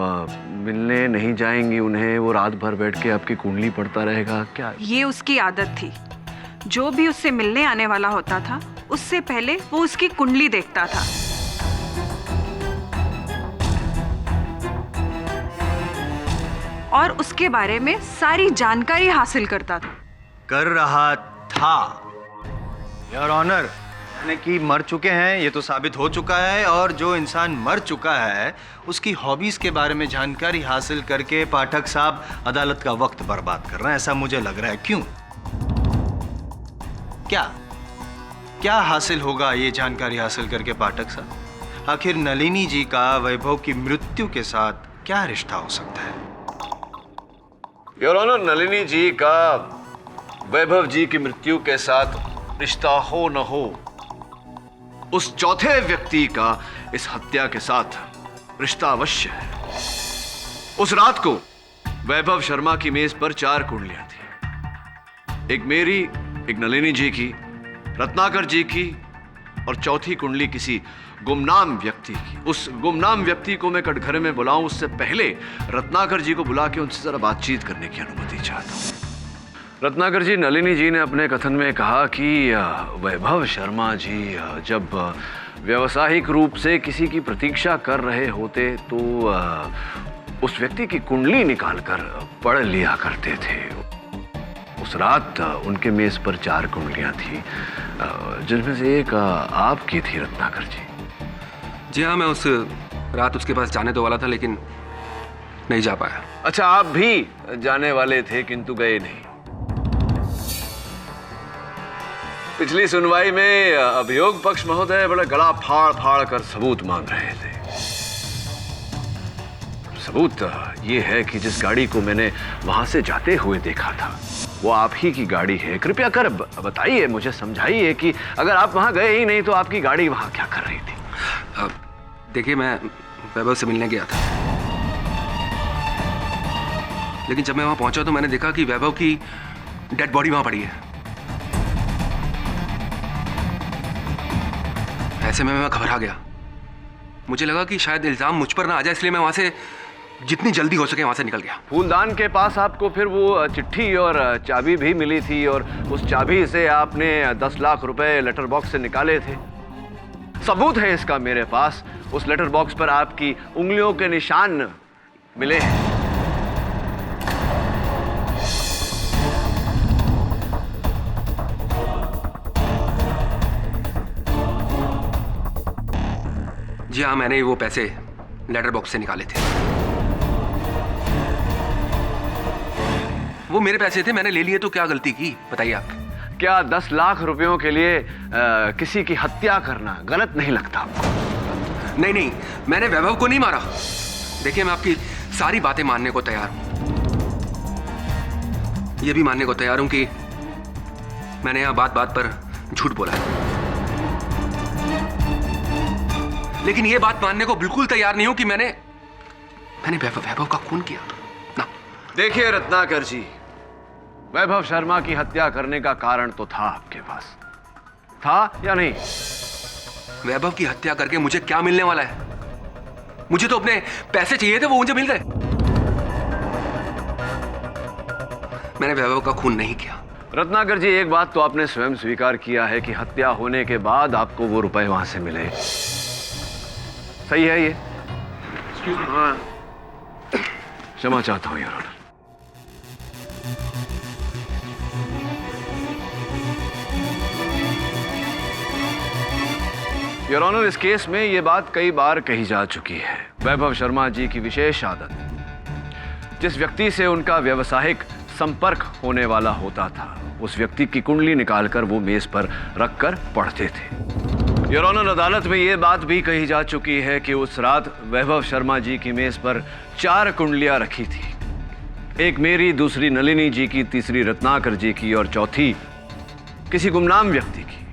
मिलने नहीं जाएंगी उन्हें, वो रात भर बैठ के आपकी कुंडली पढ़ता रहेगा? क्या ये उसकी आदत थी। जो भी उससे मिलने आने वाला होता था उससे पहले वो उसकी कुंडली देखता था। और उसके बारे में सारी जानकारी हासिल करता था। कर रहा था योर ऑनर, यानी कि मर चुके हैं ये तो साबित हो चुका है, और जो इंसान मर चुका है उसकी हॉबीज के बारे में जानकारी हासिल करके पाठक साहब अदालत का वक्त बर्बाद कर रहे हैं, ऐसा मुझे लग रहा है। क्यों? क्या हासिल होगा ये जानकारी हासिल करके पाठक साहब? आखिर नलिनी जी का वैभव की मृत्यु के साथ क्या रिश्ता हो सकता है? योर ऑनर, नलिनी जी का वैभव जी की मृत्यु के साथ रिश्ता हो न हो, उस चौथे व्यक्ति का इस हत्या के साथ रिश्ता अवश्य है। उस रात को वैभव शर्मा की मेज पर 4 कुंडलियां थी, एक मेरी, एक नलिनी जी की, रत्नाकर जी की, और चौथी कुंडली किसी गुमनाम व्यक्ति की। उस गुमनाम व्यक्ति को मैं कटघरे में बुलाऊं उससे पहले रत्नाकर जी को बुला के उनसे जरा बातचीत करने की अनुमति चाहता हूं। रत्नाकर जी, नलिनी जी ने अपने कथन में कहा कि वैभव शर्मा जी जब व्यावसायिक रूप से किसी की प्रतीक्षा कर रहे होते तो उस व्यक्ति की कुंडली निकालकर पढ़ लिया करते थे। उस रात उनके मेज पर 4 कुंडलियां थी, जिनमें से एक आपकी थी रत्नाकर जी। जी हाँ, मैं उस रात उसके पास जाने तो वाला था लेकिन नहीं जा पाया। अच्छा, आप भी जाने वाले थे किंतु गए नहीं। पिछली सुनवाई में अभियोग पक्ष महोदय बड़ा गला फाड़ फाड़ कर सबूत मांग रहे थे। सबूत ये है कि जिस गाड़ी को मैंने वहां से जाते हुए देखा था वो आप ही की गाड़ी है। कृपया कर बताइए, मुझे समझाइए कि अगर आप वहां गए ही नहीं तो आपकी गाड़ी वहां क्या कर रही थी? देखिए, मैं वैभव से मिलने गया था, लेकिन जब मैं वहां पहुंचा तो मैंने देखा कि वैभव की डेड बॉडी वहां पड़ी है। ऐसे में मैं घबरा गया। मुझे लगा कि शायद इल्जाम मुझ पर ना आ जाए, इसलिए मैं वहां से जितनी जल्दी हो सके वहां से निकल गया। फूलदान के पास आपको फिर वो चिट्ठी और चाबी भी मिली थी, और उस चाबी से आपने 10 लाख रुपए लेटर बॉक्स से निकाले थे। सबूत है इसका मेरे पास। उस लेटर बॉक्स पर आपकी उंगलियों के निशान मिले हैं। जी हाँ, मैंने वो पैसे लेटर बॉक्स से निकाले थे। वो मेरे पैसे थे, मैंने ले लिए तो क्या गलती की बताइए आप? क्या 10 लाख रुपयों के लिए किसी की हत्या करना गलत नहीं लगता आपको? नहीं नहीं, मैंने वैभव को नहीं मारा। देखिए, मैं आपकी सारी बातें मानने को तैयार हूं। ये भी मानने को तैयार हूं कि मैंने यहां बात बात पर झूठ बोला है, लेकिन ये बात मानने को बिल्कुल तैयार नहीं हूं कि मैंने वैभव का खून किया ना। देखिए रत्नाकर जी, वैभव शर्मा की हत्या करने का कारण तो था आपके पास, था या नहीं? वैभव की हत्या करके मुझे क्या मिलने वाला है? मुझे तो अपने पैसे चाहिए थे, वो मुझे मिल गए। मैंने वैभव का खून नहीं किया। रत्नाकर जी, एक बात तो आपने स्वयं स्वीकार किया है कि हत्या होने के बाद आपको वो रुपए वहां से मिले। सही है ये? हाँ। क्षमा चाहता हूं योर ऑनर। योर ऑनर, इस केस में ये बात कई बार कही जा चुकी है। वैभव शर्मा जी की विशेष आदत, जिस व्यक्ति से उनका व्यावसायिक संपर्क होने वाला होता था, उस व्यक्ति की कुंडली निकालकर वो मेज पर रखकर पढ़ते थे। योर ऑनर, अदालत में ये बात भी कही जा चुकी है कि उस रात वैभव शर्मा जी की मेज पर 4 कुंडलियां रखी थी। एक मेरी, दूसरी नलिनी जी की, तीसरी रत्नाकर जी की और चौथी किसी गुमनाम व्यक्ति की।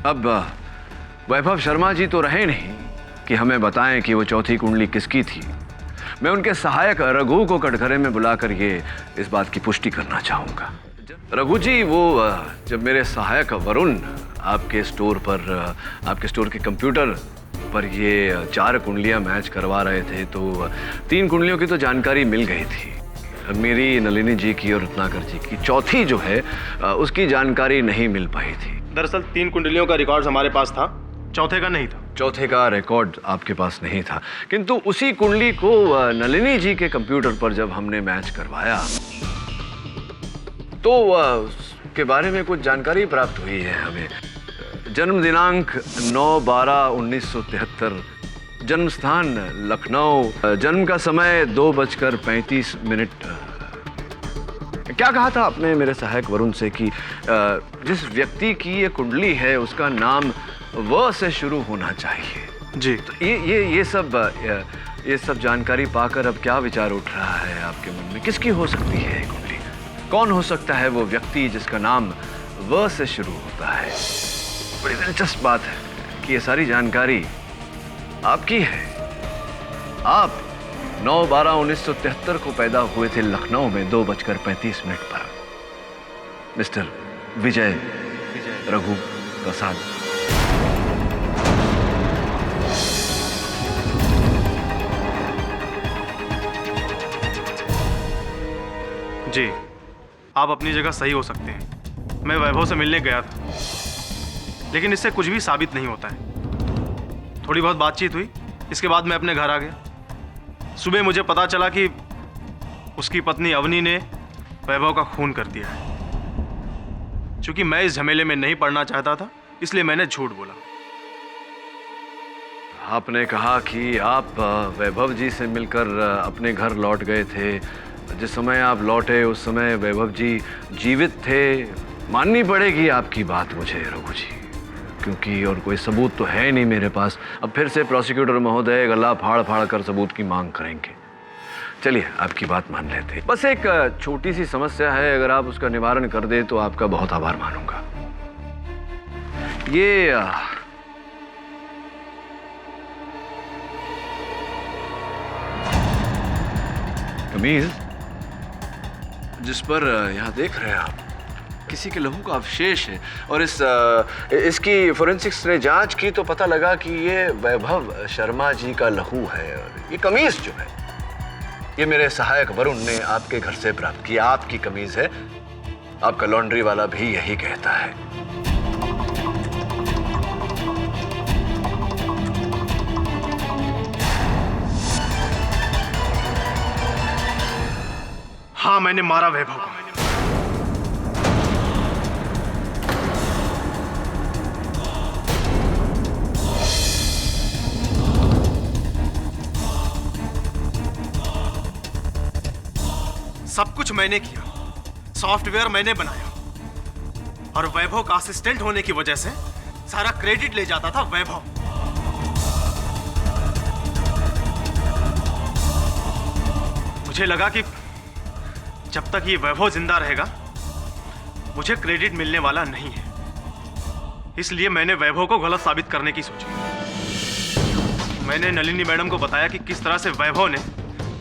अब वैभव शर्मा जी तो रहे नहीं कि हमें बताएं कि वो चौथी कुंडली किसकी थी। मैं उनके सहायक रघु को कटघरे में बुलाकर ये इस बात की पुष्टि करना चाहूंगा। रघु जी, वो जब मेरे सहायक वरुण आपके स्टोर के कंप्यूटर पर ये 4 कुंडलियां मैच करवा रहे थे, तो 3 कुंडलियों की तो जानकारी मिल गई थी, मेरी, नलिनी जी की और रत्नाकर जी की। चौथी जो है उसकी जानकारी नहीं मिल पाई थी। दरअसल 3 कुंडलियों का रिकॉर्ड हमारे पास था, चौथे का नहीं था। चौथे का रिकॉर्ड आपके पास नहीं था, किंतु उसी कुंडली को नलिनी जी के कंप्यूटर पर जब हमने मैच करवाया तो उसके बारे में कुछ जानकारी प्राप्त हुई है हमें। जन्म दिनांक 9/12/1973, जन्म स्थान लखनऊ, जन्म का समय 2:35। क्या कहा था आपने मेरे सहायक वरुण से कि जिस व्यक्ति की ये कुंडली है उसका नाम व से शुरू होना चाहिए? जी। तो ये सब जानकारी पाकर अब क्या विचार उठ रहा है आपके मन में? किसकी हो सकती है ये कुंडली? कौन हो सकता है वो व्यक्ति जिसका नाम व से शुरू होता है? बड़ी दिलचस्प बात है कि ये सारी जानकारी आपकी है। आप 9/12/1973 को पैदा हुए थे लखनऊ में 2:35 पर। मिस्टर विजय रघु प्रसाद। जी, आप अपनी जगह सही हो सकते हैं। मैं वैभव से मिलने गया था, लेकिन इससे कुछ भी साबित नहीं होता है। थोड़ी बहुत बातचीत हुई, इसके बाद मैं अपने घर आ गया। सुबह मुझे पता चला कि उसकी पत्नी अवनी ने वैभव का खून कर दिया है। चूंकि मैं इस झमेले में नहीं पड़ना चाहता था, इसलिए मैंने झूठ बोला। आपने कहा कि आप वैभव जी से मिलकर अपने घर लौट गए थे। जिस समय आप लौटे उस समय वैभव जी जीवित थे। माननी पड़ेगी आपकी बात मुझे रघु जी, क्योंकि और कोई सबूत तो है नहीं मेरे पास। अब फिर से प्रोसिक्यूटर महोदय गला फाड़ फाड़ कर सबूत की मांग करेंगे। चलिए, आपकी बात मान लेते हैं। बस एक छोटी सी समस्या है, अगर आप उसका निवारण कर दे तो आपका बहुत आभार मानूंगा। ये कमीज जिस पर यहाँ देख रहे हैं आप, किसी के लहू का अवशेष है, और इसकी फोरेंसिक्स ने जांच की तो पता लगा कि ये वैभव शर्मा जी का लहू है। और ये कमीज जो है, ये मेरे सहायक वरुण ने आपके घर से प्राप्त की। आपकी कमीज है, आपका लॉन्ड्री वाला भी यही कहता है। हाँ, मैंने मारा वैभव को। सब कुछ मैंने किया, सॉफ्टवेयर मैंने बनाया, और वैभव का असिस्टेंट होने की वजह से सारा क्रेडिट ले जाता था वैभव। मुझे लगा कि जब तक ये वैभव जिंदा रहेगा मुझे क्रेडिट मिलने वाला नहीं है, इसलिए मैंने वैभव को गलत साबित करने की सोची। मैंने नलिनी मैडम को बताया कि किस तरह से वैभव ने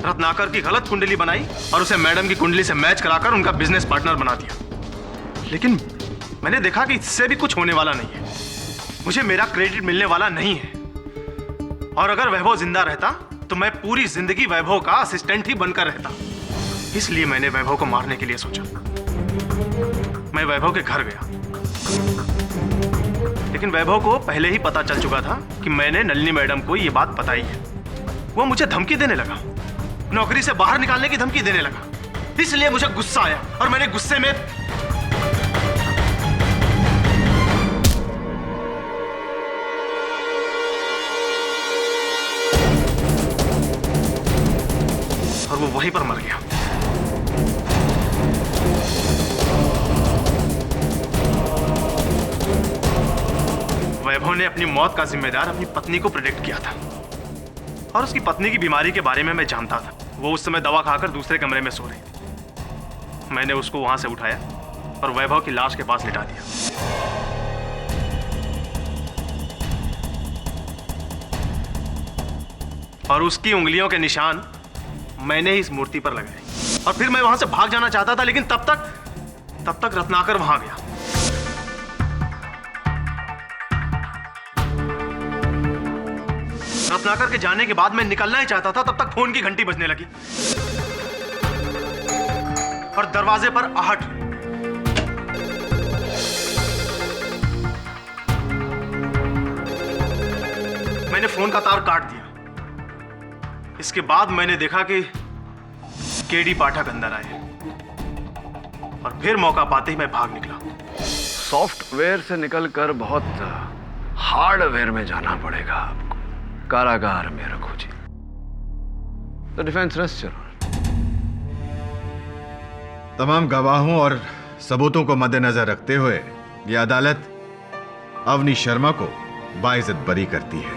रत्नाकर की गलत कुंडली बनाई और उसे मैडम की कुंडली से मैच कराकर उनका बिजनेस पार्टनर बना दिया। लेकिन मैंने देखा कि इससे भी कुछ होने वाला नहीं है। मुझे मेरा क्रेडिट मिलने वाला नहीं है। और अगर वैभव जिंदा रहता तो मैं पूरी जिंदगी वैभव का असिस्टेंट ही बनकर रहता। इसलिए मैंने वैभव को मारने के लिए सोचा। मैं वैभव के घर गया, लेकिन वैभव को पहले ही पता चल चुका था कि मैंने नलिनी मैडम को यह बात बताई है। वो मुझे धमकी देने लगा, नौकरी से बाहर निकालने की धमकी देने लगा। इसलिए मुझे गुस्सा आया और मैंने गुस्से में और वो वहीं पर मर गया। वैभव ने अपनी मौत का जिम्मेदार अपनी पत्नी को प्रेडिक्ट किया था और उसकी पत्नी की बीमारी के बारे में मैं जानता था। वो उस समय दवा खाकर दूसरे कमरे में सो रही थी। मैंने उसको वहां से उठाया और वैभव की लाश के पास लिटा दिया। और उसकी उंगलियों के निशान मैंने ही इस मूर्ति पर लगाए। और फिर मैं वहां से भाग जाना चाहता था, लेकिन तब तक रत्नाकर वहां गया। रत्नाकर के जाने के बाद मैं निकलना ही चाहता था, तब तक फोन की घंटी बजने लगी और दरवाजे पर आहट। मैंने फोन का तार काट दिया। इसके बाद मैंने देखा कि केडी पाठक अंदर आए और फिर मौका पाते ही मैं भाग निकला। सॉफ्टवेयर से निकलकर बहुत हार्डवेयर में जाना पड़ेगा आपको। कारागार में रखो जी। तो डिफेंस रेस्ट तमाम गवाहों और सबूतों को मद्देनजर रखते हुए यह अदालत अवनी शर्मा को बाइज्जत बरी करती है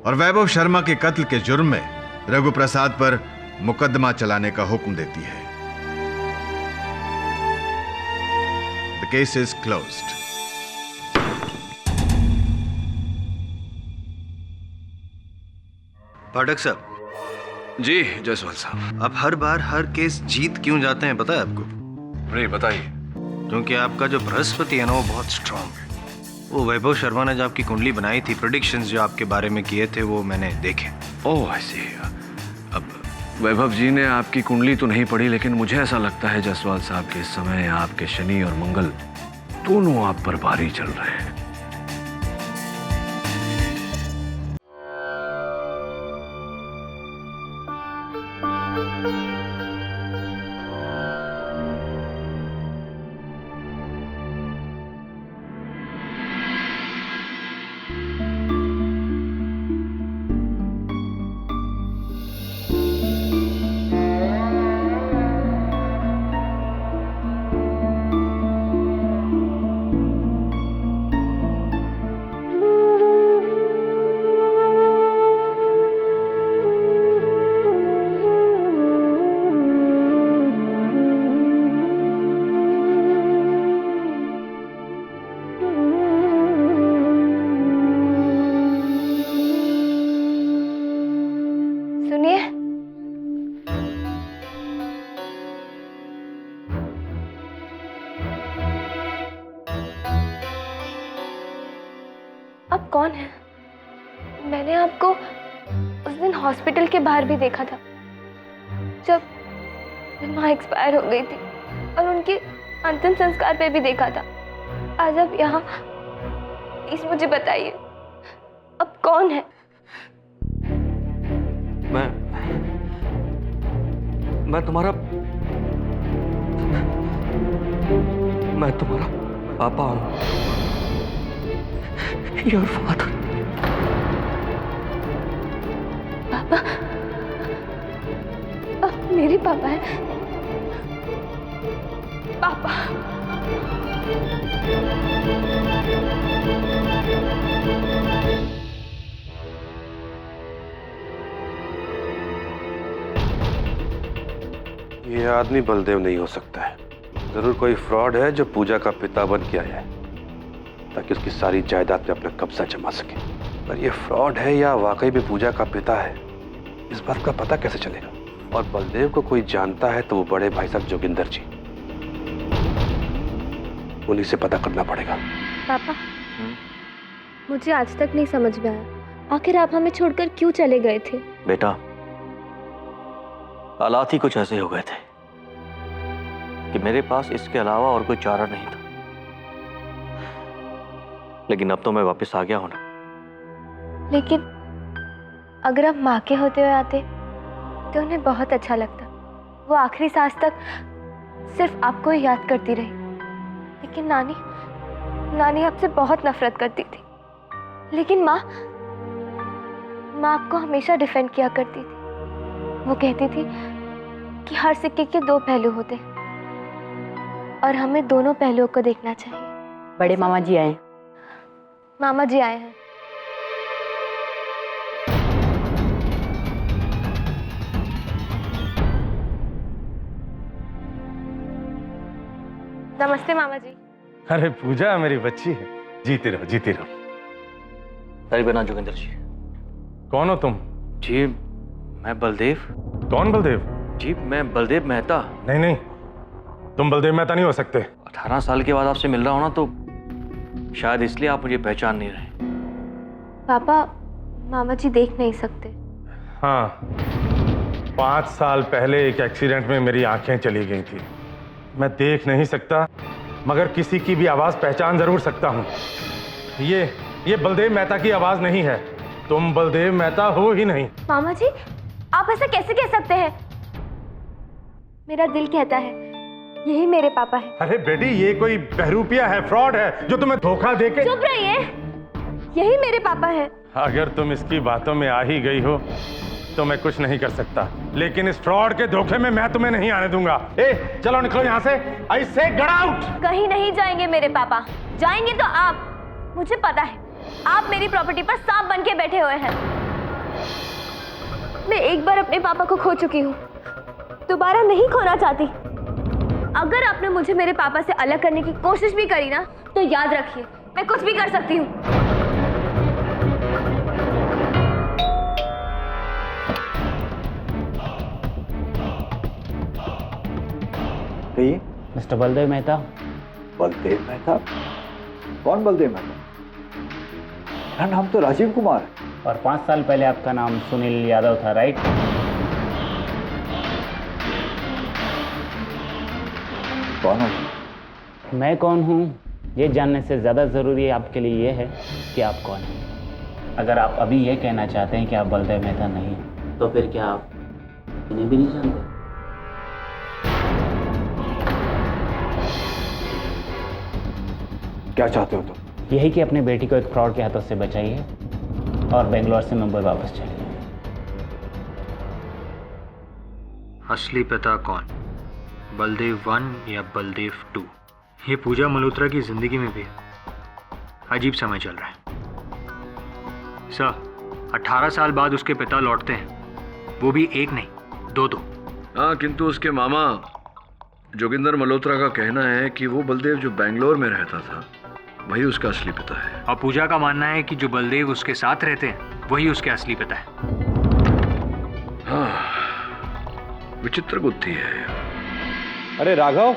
और वैभव शर्मा के कत्ल के जुर्म में रघु प्रसाद पर मुकदमा चलाने का हुक्म देती है। The case is closed. Pathak साहब। जी जायसवाल साहब। आप हर बार हर केस जीत क्यों जाते हैं, पता है आपको? नहीं बताइए। क्योंकि आपका जो बृहस्पति है ना, वो बहुत स्ट्रांग है। वो वैभव शर्मा ने जो आपकी कुंडली बनाई थी, प्रेडिक्शंस जो आपके बारे में किए थे, वो मैंने देखे। ओह ऐसे। अब वैभव जी ने आपकी कुंडली तो नहीं पढ़ी, लेकिन मुझे ऐसा लगता है जायसवाल साहब के इस समय आपके शनि और मंगल दोनों आप पर भारी चल रहे हैं। आप कौन हैं? मैंने आपको उस दिन हॉस्पिटल के बाहर भी देखा था, जब माँ एक्सपायर हो गई थी, और उनके अंतिम संस्कार पे भी देखा था। आज आप यहाँ, प्लीज मुझे बताइए, अब कौन है? मैं तुम्हारा पापा हूँ। Your father. पापा? आप मेरे पापा हैं? पापा? ये आदमी बलदेव नहीं हो सकता है। जरूर कोई फ्रॉड है जो पूजा का पिता बन के आया है ताकि उसकी सारी जायदाद पे अपना कब्जा जमा सके। पर ये फ्रॉड है या वाकई में पूजा का पिता है, इस बात का पता कैसे चलेगा? और बलदेव को कोई जानता है तो वो बड़े भाई साहब जोगिंदर जी, उन्हीं से पता करना पड़ेगा। पापा, मुझे आज तक नहीं समझ में आया, आखिर आप हमें छोड़कर क्यों चले गए थे? बेटा, हालात ही कुछ ऐसे हो गए थे कि मेरे पास इसके अलावा और कोई चारा नहीं था। लेकिन अब तो मैं वापस आ गया हूं ना। लेकिन अगर आप माँ के होते हुए आते तो उन्हें बहुत अच्छा लगता। वो आखिरी सांस तक सिर्फ आपको ही याद करती रही। लेकिन नानी आपसे बहुत नफरत करती थी। लेकिन माँ आपको हमेशा डिफेंड किया करती थी। वो कहती थी कि हर सिक्के के दो पहलू होते हैं और हमें दोनों पहलुओं को देखना चाहिए। बड़े मामा जी आए। मामा जी आए हैं। नमस्ते मामा जी। अरे पूजा मेरी बच्ची है, जीती रहो जीती रहो। अरे बिना जोगिंदर जी। कौन हो तुम? जी मैं बलदेव। कौन बलदेव? जी मैं बलदेव मेहता। नहीं नहीं, तुम बलदेव मेहता नहीं हो सकते। 18 साल के बाद आपसे मिल रहा हूं ना, तो शायद इसलिए आप मुझे पहचान नहीं रहे। पापा, मामा जी देख नहीं सकते। हाँ, 5 साल पहले एक एक्सीडेंट में मेरी आंखें चली गई थी। मैं देख नहीं सकता, मगर किसी की भी आवाज पहचान जरूर सकता हूँ। ये बलदेव मेहता की आवाज नहीं है। तुम बलदेव मेहता हो ही नहीं। मामा जी, आप ऐसा कैसे कह सकते हैं? मेरा दिल कहता है यही मेरे पापा है। अरे बेटी, ये कोई बहरूपिया है, फ्रॉड है जो तुम्हें धोखा देके। चुप रहिए, यही मेरे पापा है। अगर तुम इसकी बातों में आ ही गई हो तो मैं कुछ नहीं कर सकता, लेकिन इस फ्रॉड के धोखे में मैं तुम्हें नहीं आने दूंगा। ए, चलो निकलो यहाँ से। आई से गेट आउट। कहीं नहीं जाएंगे मेरे पापा। जाएंगे तो आप। मुझे पता है आप मेरी प्रॉपर्टी पर सांप बन के बैठे हुए हैं। मैं एक बार अपने पापा को खो चुकी हूँ, दोबारा नहीं खोना चाहती। अगर आपने मुझे मेरे पापा से अलग करने की कोशिश भी करी ना, तो याद रखिए मैं कुछ भी कर सकती हूँ। मिस्टर बलदेव मेहता। बलदेव मेहता? कौन बलदेव मेहता? मेरा नाम तो राजीव कुमार है। और 5 साल पहले आपका नाम सुनील यादव था, राइट? कौन हो? मैं कौन हूँ ये जानने से ज़्यादा ज़रूरी आपके लिए ये है कि आप कौन हैं। अगर आप अभी ये कहना चाहते हैं कि आप बलदेव मेहता नहीं हैं, तो फिर क्या आप इन्हें भी नहीं जानते? क्या चाहते हो तुम? यही कि अपनी बेटी को एक फ्रॉड के हाथों से बचाइए और बेंगलोर से मुंबई वापस चलिए। असली पिता कौन, बलदेव 1 या बलदेव 2? ये पूजा मल्होत्रा की जिंदगी में भी अजीब समय चल रहा है। सर, 18 साल बाद उसके पिता लौटते हैं, वो भी एक नहीं 2। हाँ, किंतु उसके मामा जोगिंदर मल्होत्रा का कहना है कि वो बलदेव जो बेंगलोर में रहता था वही उसका असली पिता है। और पूजा का मानना है कि जो बलदेव उसके साथ रहते हैं वही उसके असली पिता है। हाँ, विचित्र बुद्धि है। अरे राघव,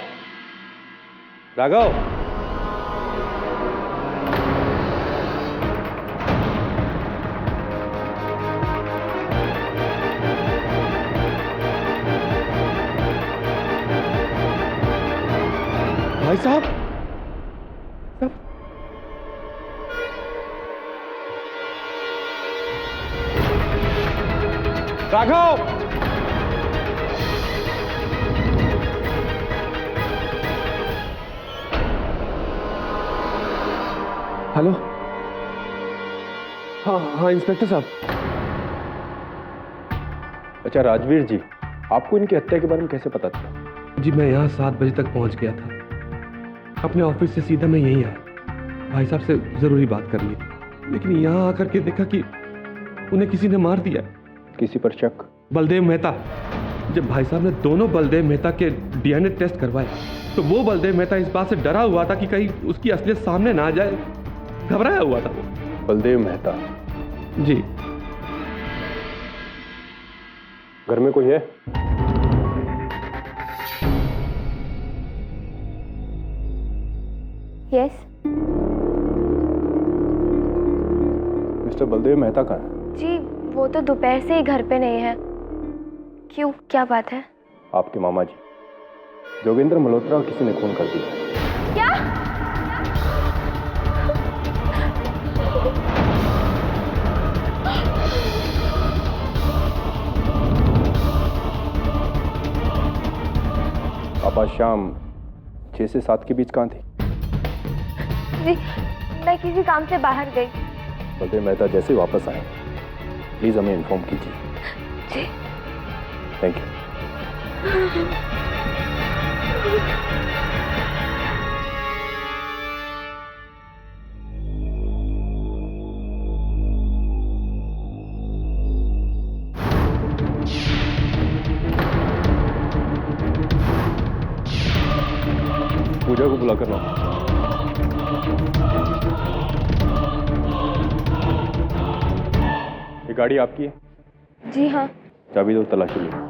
राघव, भाई साहब, राघव, हेलो। हाँ इंस्पेक्टर साहब। अच्छा राजवीर जी, आपको इनकी हत्या के बारे में कैसे पता था? जी मैं यहाँ 7 बजे तक पहुँच गया था। अपने ऑफिस से सीधा मैं यहीं आया। भाई साहब से जरूरी बात करनी थी, लेकिन यहाँ आकर के देखा कि उन्हें किसी ने मार दिया। किसी पर शक? बलदेव मेहता। जब भाई साहब ने दोनों बलदेव मेहता के डीएनए टेस्ट करवाए तो वो बलदेव मेहता इस बात से डरा हुआ था कि कहीं उसकी असलियत सामने ना आ जाए। घबराया हुआ था वो। बलदेव मेहता? जी। घर में कोई है? यस। मिस्टर बलदेव मेहता कहाँ है? जी वो तो दोपहर से ही घर पे नहीं है। क्यों, क्या बात है? आपके मामा जी जोगेंद्र मल्होत्रा को किसी ने खून कर दिया। क्या? आप आज शाम 6 से 7 के बीच कहाँ थी? जी मैं किसी काम से बाहर गई। बलदेव मेहता जैसे वापस आए प्लीज हमें इन्फॉर्म कीजिए। जी थैंक यू। पूजा को बुलाकर लाओ। ये गाड़ी आपकी है? जी हाँ। चाबी दो, तलाशी लो।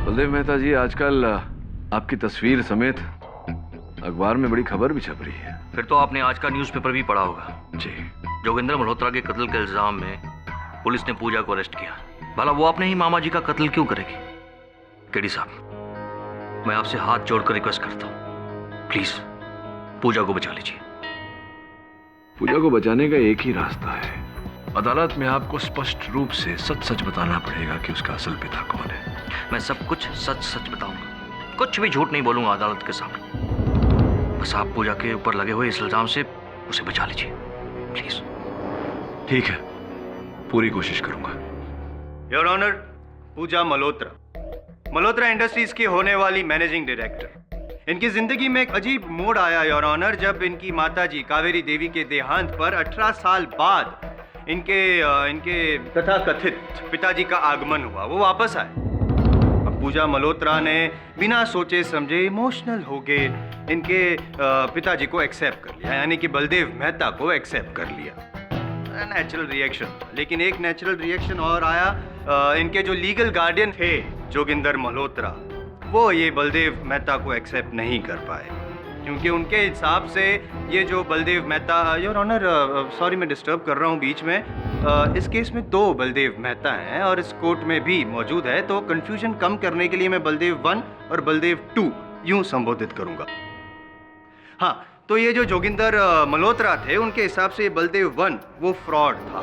बलदेव मेहता जी, आजकल आपकी तस्वीर समेत अखबार में बड़ी खबर भी छप रही है। फिर तो आपने आज का न्यूज़पेपर भी पढ़ा होगा। जी। जोगेंद्र मल्होत्रा के कत्ल के इल्जाम में पुलिस ने पूजा को अरेस्ट किया। भला वो अपने ही मामा जी का कत्ल क्यों करेगी? केडी साहब, मैं आपसे हाथ जोड़कर रिक्वेस्ट करता हूँ, प्लीज पूजा को बचा लीजिए। पूजा को बचाने का एक ही रास्ता है। अदालत में आपको स्पष्ट रूप से सच सच बताना पड़ेगा कि उसका असल पिता कौन है। मैं सब कुछ सच सच बताऊंगा, कुछ भी झूठ नहीं बोलूंगा अदालत के सामने। बस आप पूजा के ऊपर लगे हुए इस इल्जाम से उसे बचा लीजिए प्लीज। ठीक है, पूरी कोशिश करूंगा। Your honour, Pooja Malhotra, Malhotra Industries की होने वाली मैनेजिंग डायरेक्टर। इनकी जिंदगी में एक अजीब मोड़ आया योर ऑनर, जब इनकी माताजी कावेरी देवी के देहांत पर 18 साल बाद इनके तथाकथित पिताजी का आगमन हुआ। वो वापस आए। अब पूजा मल्होत्रा ने बिना सोचे समझे इमोशनल हो गए इनके पिताजी को एक्सेप्ट कर लिया, यानी कि बलदेव मेहता को एक्सेप्ट कर लिया। Natural reaction. लेकिन एक नेचुरल रिएक्शन और आया। इनके जो लीगल गार्डियन थे जोगिंदर मल्होत्रा, वो ये बलदेव मेहता को एक्सेप्ट नहीं कर पाए, क्योंकि उनके हिसाब से ये जो Baldev Mehta, your honour sorry मैं डिस्टर्ब कर रहा हूँ बीच में, इस केस में 2 बलदेव मेहता हैं और इस कोर्ट में भी मौजूद है, तो कंफ्यूजन कम करने के लिए मैं बलदेव 1 और बलदेव 2 यूं संबोधित करूंगा। हाँ, तो ये जो जोगिंदर मल्होत्रा थे, उनके हिसाब से ये बलदेव 1 वो फ्रॉड था,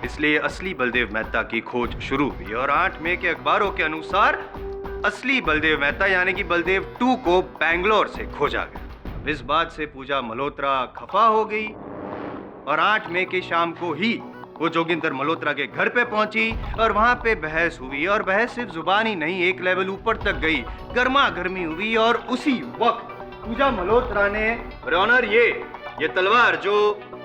इसलिए असली बलदेव मेहता की खोज शुरू हुई और 8 मई के अखबारों के अनुसार असली बलदेव मेहता यानी कि बलदेव 2 को बेंगलोर से खोजा गया। इस बात से पूजा मल्होत्रा खफा हो गई और 8 मई की शाम को ही वो जोगिंदर मल्होत्रा के घर पे पहुंची और वहां पे बहस हुई, और बहस सिर्फ जुबान ही नहीं, एक लेवल ऊपर तक गई, गर्मा गर्मी हुई। और उसी वक्त पूजा मल्होत्रा ने ऑनर ये तलवार जो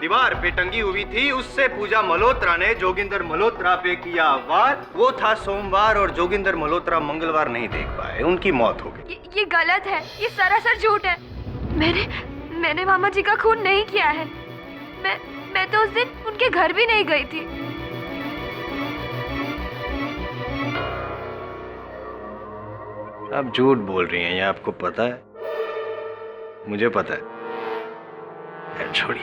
दीवार पे टंगी हुई थी, उससे पूजा मल्होत्रा ने जोगिंदर मल्होत्रा पे किया वार। वो था सोमवार और जोगिंदर मल्होत्रा मंगलवार नहीं देख पाए, उनकी मौत हो गई। ये गलत है, ये सरासर झूठ है। मैंने मामा जी का खून नहीं किया है। मैं तो उस दिन उनके घर भी नहीं गई थी। आप झूठ बोल रही हैं, ये आपको पता है? मुझे पता है। छोड़िए,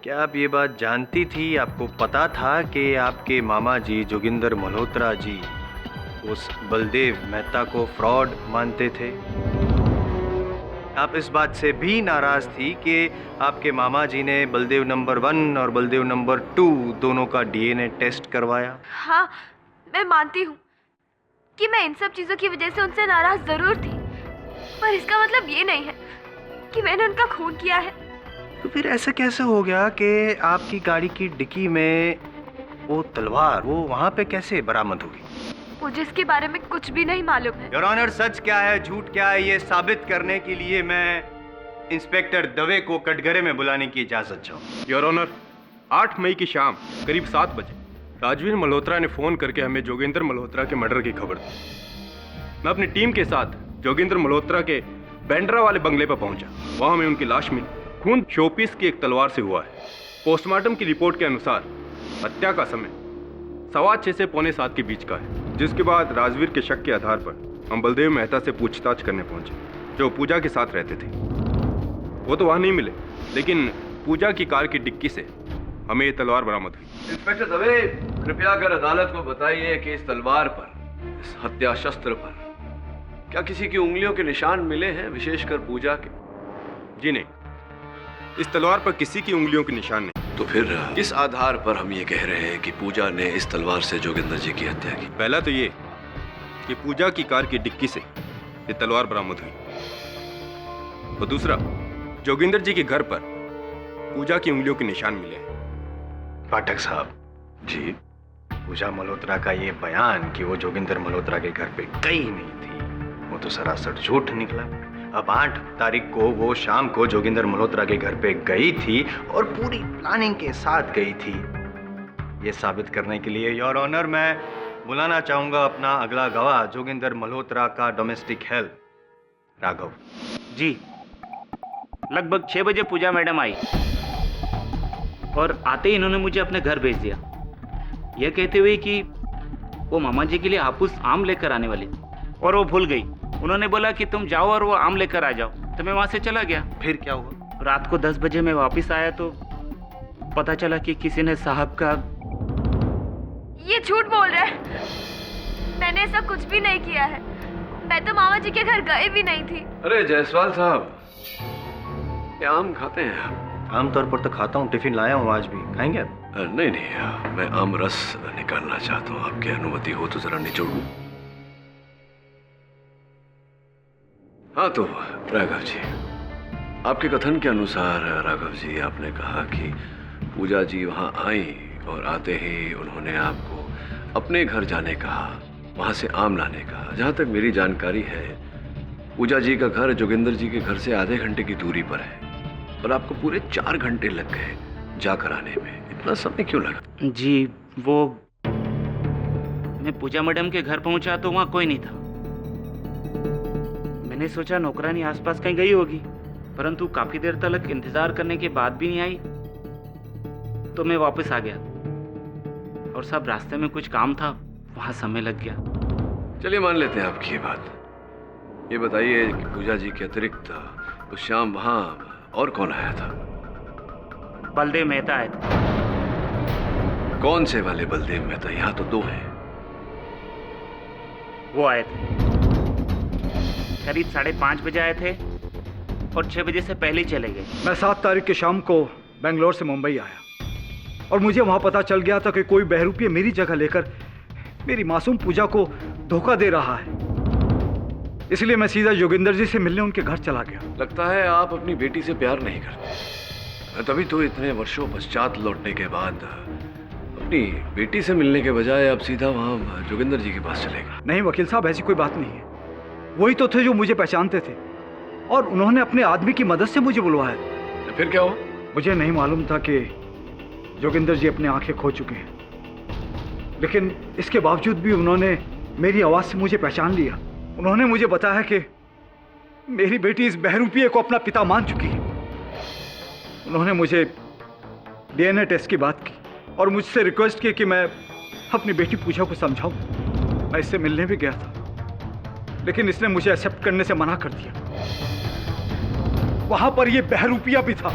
क्या आप ये बात जानती थी, आपको पता था कि आपके मामा जी जोगिंदर मल्होत्रा जी उस बलदेव मेहता को फ्रॉड मानते थे? आप इस बात से भी नाराज थी कि आपके मामा जी ने बलदेव नंबर 1 और बलदेव नंबर 2 दोनों का DNA टेस्ट करवाया? हाँ, मैं मानती हूँ कि मैं इन सब चीजों की वजह से उनसे नाराज जरूर थी, पर इसका मतलब ये नहीं है कि मैंने उनका खून किया है। तो फिर ऐसा कैसे हो गया कि आपकी गाड़ी की डिक्की में वो तलवार वो वहाँ पे कैसे बरामद होगी? मुझे इसके बारे में कुछ भी नहीं मालूम है। योर ऑनर, सच क्या है झूठ क्या है ये साबित करने के लिए मैं इंस्पेक्टर दवे को कटघरे में बुलाने की इजाजत चाहूँ। योर ऑनर, 8 मई की शाम करीब 7 बजे राजवीर मल्होत्रा ने फोन करके हमें जोगेंद्र मल्होत्रा के मर्डर की खबर दी। मैं अपनी टीम के साथ जोगेंद्र मल्होत्रा के बैंड्रा वाले बंगले पर पहुंचा। वहां हमें उनकी लाश मिली। खून शोपीस की एक तलवार से हुआ है। पोस्टमार्टम की रिपोर्ट के अनुसार हत्या का समय 6:15 से 6:45 के बीच का है। जिसके बाद राजवीर के शक के आधार पर हम बलदेव मेहता से पूछताछ करने पहुंचे, जो पूजा के साथ रहते थे। वो तो वहां नहीं मिले, लेकिन पूजा की कार की डिक्की से हमें ये तलवार बरामद हुई। इंस्पेक्टर दवे, कृपया कर अदालत को बताइए कि इस तलवार पर, इस हत्या शस्त्र पर क्या किसी की उंगलियों के निशान मिले हैं, विशेषकर पूजा के? जी नहीं, इस तलवार पर किसी की उंगलियों के निशान नहीं। तो फिर किस आधार पर हम ये कह रहे हैं कि पूजा ने इस तलवार से जोगिंदर जी की हत्या की? पहला तो ये कि पूजा की कार की डिक्की से ये तलवार बरामद हुई, और दूसरा जोगिंदर जी के घर पर पूजा की उंगलियों के निशान मिले हैं। पाठक साहब जी, पूजा मल्होत्रा का ये बयान कि वो जोगिंदर मल्होत्रा के घर पे गई नहीं थी, वो तो सरासर झूठ निकला। अब 8 तारीख को वो शाम को जोगिंदर मल्होत्रा के घर पे गई थी और पूरी प्लानिंग के साथ गई थी। ये साबित करने के लिए योर ऑनर मैं बुलाना चाहूंगा अपना अगला गवाह, जोगिंदर मल्होत्रा का डोमेस्टिक हेल्प राघव जी। लगभग 6 बजे पूजा मैडम आई और आते ही इन्होंने मुझे अपने घर भेज दिया, यह कहते हुए कि वो मामा जी के लिए हापुस आम लेकर आने वाली, और वो भूल गई। उन्होंने बोला कि तुम जाओ और वो आम लेकर आ जाओ, तो मैं वहां से चला गया। फिर क्या हुआ? रात को 10 बजे मैं वापस आया तो पता चला कि किसी ने साहब का। ये झूठ बोल रहा है, मैंने ऐसा कुछ भी नहीं किया है। मैं तो मामा जी के घर गए भी नहीं थी। अरे जायसवाल साहब, ये आम खाते हैं आप? आमतौर पर तो खाता हूँ, टिफिन लाया हूँ, आज भी खाएंगे आप? नहीं नहीं, मैं आम रस निकालना चाहता हूँ, आपकी अनुमति हो तो जरा निचोड़ूं। हाँ तो राघव जी, आपके कथन के अनुसार राघव जी, आपने कहा कि पूजा जी वहाँ आई और आते ही उन्होंने आपको अपने घर जाने कहा, वहाँ से आम लाने कहा। जहाँ तक मेरी जानकारी है, पूजा जी का घर जोगिंदर जी के घर से आधे घंटे की दूरी पर है, और आपको पूरे 4 घंटे लग गए जाकर आने में। इतना समय क्यों लगा? जी वो, मैं पूजा मैडम के घर पहुंचा तो वहाँ कोई नहीं था। मैंने सोचा नौकरानी आसपास कहीं गई होगी, परंतु काफी देर तक इंतजार करने के बाद भी नहीं आई, तो मैं वापस आ गया और सब रास्ते में कुछ काम था, वहां समय लग गया। चलिए मान लेते हैं आपकी ये बात। ये बताइए कि पूजा जी के अतिरिक्त उस शाम वहां और कौन आया था? बलदेव मेहता आए थे। कौन से वाले बलदेव मेहता? यहाँ तो 2 हैं। वो आए थे, करीब 5:30 बजे आए थे और 6 बजे से पहले ही चले गए। मैं 7 तारीख की शाम को बेंगलोर से मुंबई आया और मुझे वहां पता चल गया था कि कोई बहरूपी मेरी जगह लेकर मेरी मासूम पूजा को धोखा दे रहा है। इसलिए मैं सीधा जोगिंदर जी से मिलने उनके घर चला गया। लगता है आप अपनी बेटी से प्यार नहीं करते, तभी तो इतने वर्षों पश्चात लौटने के बाद अपनी बेटी से मिलने के बजाय आप सीधा वहाँ जोगिंदर जी के पास चले गए। नहीं वकील साहब, ऐसी कोई बात नहीं है। वही तो थे जो मुझे पहचानते थे और उन्होंने अपने आदमी की मदद से मुझे बुलवाया। फिर क्या हुआ? मुझे नहीं मालूम था कि जोगिंदर जी अपनी आंखें खो चुके हैं, लेकिन इसके बावजूद भी उन्होंने मेरी आवाज़ से मुझे पहचान लिया। उन्होंने मुझे बताया कि मेरी बेटी इस बहरूपिये को अपना पिता मान चुकी है। उन्होंने मुझे DNA टेस्ट की बात की और मुझसे रिक्वेस्ट की कि मैं अपनी बेटी पूजा को समझाऊं। मैं इससे मिलने भी गया था, लेकिन इसने मुझे एक्सेप्ट करने से मना कर दिया। वहां पर यह बहरूपिया भी था।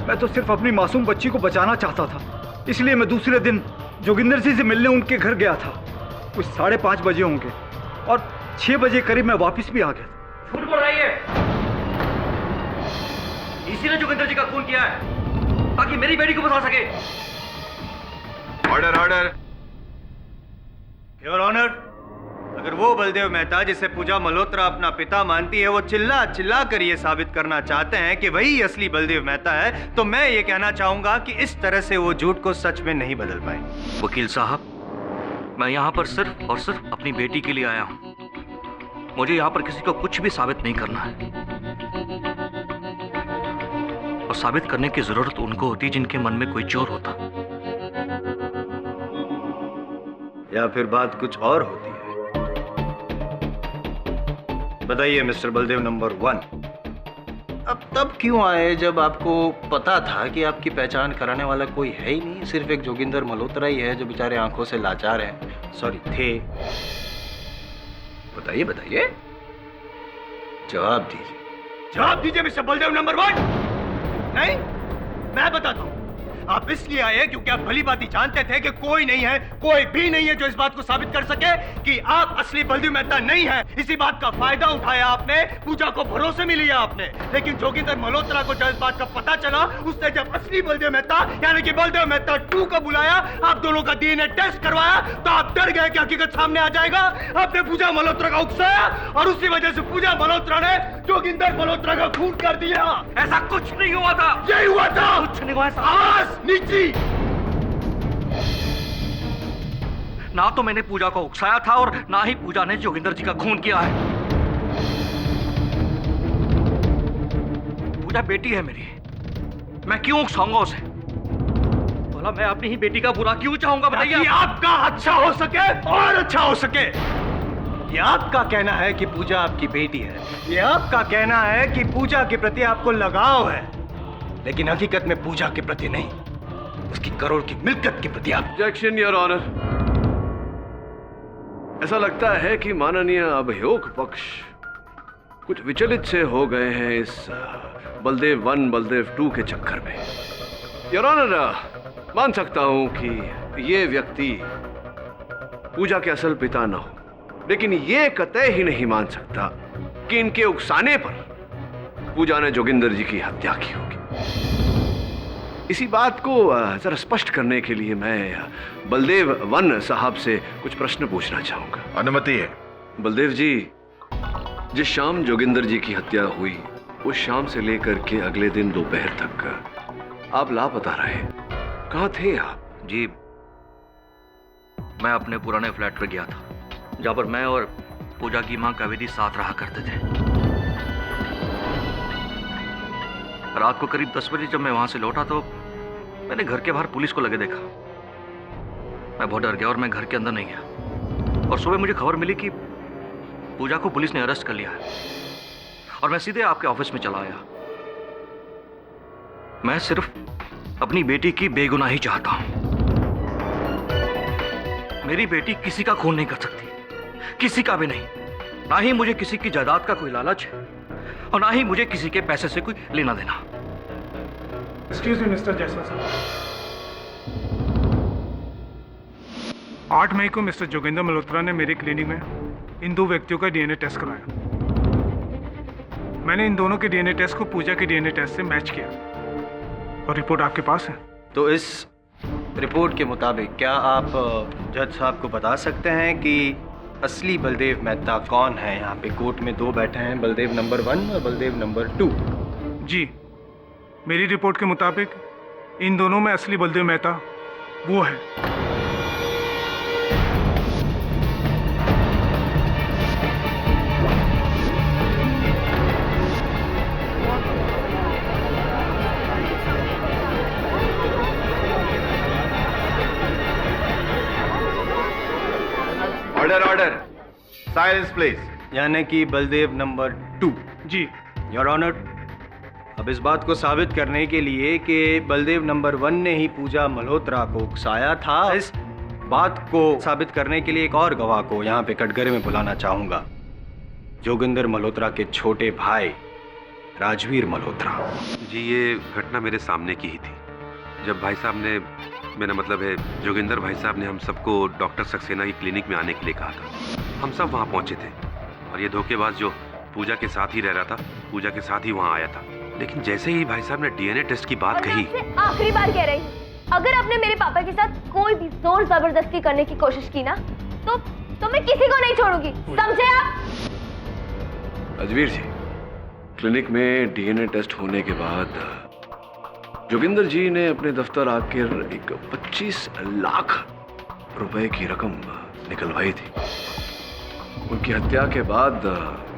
मैं तो सिर्फ अपनी मासूम बच्ची को बचाना चाहता था, इसलिए मैं दूसरे दिन जोगिंदर जी से मिलने उनके घर गया था। कुछ 5:30 बजे होंगे और 6 बजे करीब मैं वापस भी आ गया। झूठ बोल रही है। इसी ने जोगिंदर जी का खून किया है ताकि मेरी बेटी को बचा सके। Order order. योर ऑनर, अगर वो बलदेव मेहता जिसे पूजा मल्होत्रा अपना पिता मानती है वो चिल्ला चिल्ला कर ये साबित करना चाहते हैं कि वही असली बलदेव मेहता है, तो मैं ये कहना चाहूंगा कि इस तरह से वो झूठ को सच में नहीं बदल पाए। वकील साहब, मैं यहाँ पर सिर्फ और सिर्फ अपनी बेटी के लिए आया हूँ। मुझे यहाँ पर किसी को कुछ भी साबित नहीं करना है, और साबित करने की जरूरत उनको होती जिनके मन में कोई चोर होता, या फिर बात कुछ और होती है। बताइए मिस्टर बलदेव नंबर 1, अब तब क्यों आए जब आपको पता था कि आपकी पहचान कराने वाला कोई है ही नहीं, सिर्फ एक जोगिंदर मल्होत्रा ही है जो बेचारे आंखों से लाचार हैं, सॉरी थे। बताइए बताइए, जवाब दीजिए, जवाब दीजिए मिस्टर बलदेव नंबर 1। नहीं, मैं बताता हूं। आप इसलिए आए क्योंकि आप भली बात ही जानते थे कि कोई नहीं है, कोई भी नहीं है जो इस बात को साबित कर सके कि आप असली बलदेव मेहता नहीं है। इसी बात का फायदा उठाया आपने, पूजा को भरोसे में लिया आपने। लेकिन जोगिंदर मल्होत्रा को जब इस बात का पता चला, उसने जब असली बलदेव मेहता यानी कि बलदेव मेहता 2 को बुलाया, आप दोनों का डीएनए टेस्ट करवाया, तो आप डर गए कि हकीकत सामने आ जाएगा। आपने पूजा मल्होत्रा का उकसाया और उसी वजह से पूजा मल्होत्रा ने जोगिंदर मल्होत्रा का खून कर दिया। ऐसा कुछ नहीं हुआ था। यही हुआ था। कुछ नहीं हुआ। आवाज नीची। ना तो मैंने पूजा को उकसाया था और ना ही पूजा ने जोगिंदर जी का खून किया है। पूजा बेटी है मेरी, मैं क्यों उकसाऊंगा उसे? भला मैं अपनी ही बेटी का बुरा क्यों चाहूंगा? बताइए। आपका अच्छा हो सके और अच्छा हो सके। ये आपका कहना है कि पूजा आपकी बेटी है, ये आपका कहना है कि पूजा के प्रति आपको लगाव है, लेकिन हकीकत में पूजा के प्रति नहीं, उसकी करोड़ की मिल्कियत के प्रति आप। Objection your honour. ऐसा लगता है कि माननीय अभियोग पक्ष कुछ विचलित से हो गए हैं इस बलदेव 1 बलदेव 2 के चक्कर में। योर ऑनर, मान सकता हूं कि ये व्यक्ति पूजा के असल पिता न हो, लेकिन ये कतई ही नहीं मान सकता कि इनके उकसाने पर पूजा ने जोगिंदर जी की हत्या की होगी। इसी बात को जरा स्पष्ट करने के लिए मैं बलदेव 1 साहब से कुछ प्रश्न पूछना चाहूंगा। अनुमति है। बलदेव जी, जिस शाम जोगिंदर जी की हत्या हुई, उस शाम से लेकर के अगले दिन दोपहर तक आप लापता रहे, कहाँ थे आप? जी, मैं अपने पुराने फ्लैट पर गया था, जहाँ पर मैं और पूजा की मां कावेरी साथ रहा करते थे। रात को करीब 10 बजे जब मैं वहां से लौटा तो मैंने घर के बाहर पुलिस को लगे देखा। मैं बहुत डर गया और मैं घर के अंदर नहीं गया। और सुबह मुझे खबर मिली कि पूजा को पुलिस ने अरेस्ट कर लिया है, और मैं सीधे आपके ऑफिस में चला आया। मैं सिर्फ अपनी बेटी की बेगुनाही चाहता हूं। मेरी बेटी किसी का खून नहीं कर सकती, किसी का भी नहीं। ना ही मुझे किसी की जायदाद का कोई लालच है, और ना ही मुझे किसी के पैसे से कोई लेना देना। एक्सक्यूज मी मिस्टर जैसवाल साहब। 8 मई को मिस्टर जोगिंदर मल्होत्रा ने मेरे क्लिनिक में इन 2 व्यक्तियों का डीएनए टेस्ट कराया। मैंने इन दोनों के डीएनए टेस्ट को पूजा के डीएनए टेस्ट से मैच किया, और रिपोर्ट आपके पास है। तो इस रिपोर्ट के मुताबिक क्या आप जज साहब को बता सकते हैं कि असली बलदेव मेहता कौन है? यहाँ पे कोर्ट में 2 बैठे हैं, बलदेव नंबर 1 और बलदेव नंबर 2। जी, मेरी रिपोर्ट के मुताबिक इन दोनों में असली बलदेव मेहता वो है। Order order, silence please. यानी कि बलदेव नंबर 2। जी योर ऑनर, अब इस बात को साबित करने के लिए कि बलदेव नंबर 1 ने ही पूजा मल्होत्रा को उकसाया था, इस बात को साबित करने के लिए एक और गवाह को यहाँ पे कटघरे में बुलाना चाहूंगा। जोगिंदर मल्होत्रा के छोटे भाई राजवीर मल्होत्रा। जी, ये घटना मेरे सामने की ही थी। जब भाई साहब ने, मेरा मतलब है जोगिंदर भाई साहब ने हम सबको डॉक्टर सक्सेना की क्लिनिक में आने के लिए कहा था, हम सब वहाँ पहुँचे थे। और ये धोखेबाज जो पूजा के साथ ही रह रहा था, पूजा के साथ ही वहाँ आया था। लेकिन जैसे ही भाई साहब ने डीएनए टेस्ट की बात कही, आखिरी बार कह रही हूँ, अगर आपने मेरे पापा के साथ कोई भी जोर जबरदस्ती करने की कोशिश की ना, तो मैं किसी को नहीं छोड़ूंगी, समझे आप? अजवीर जी, क्लिनिक में डीएनए टेस्ट होने के बाद जोगिंदर जी ने अपने दफ्तर आकर एक 25 लाख रुपए की रकम निकलवाई थी। उनकी हत्या के बाद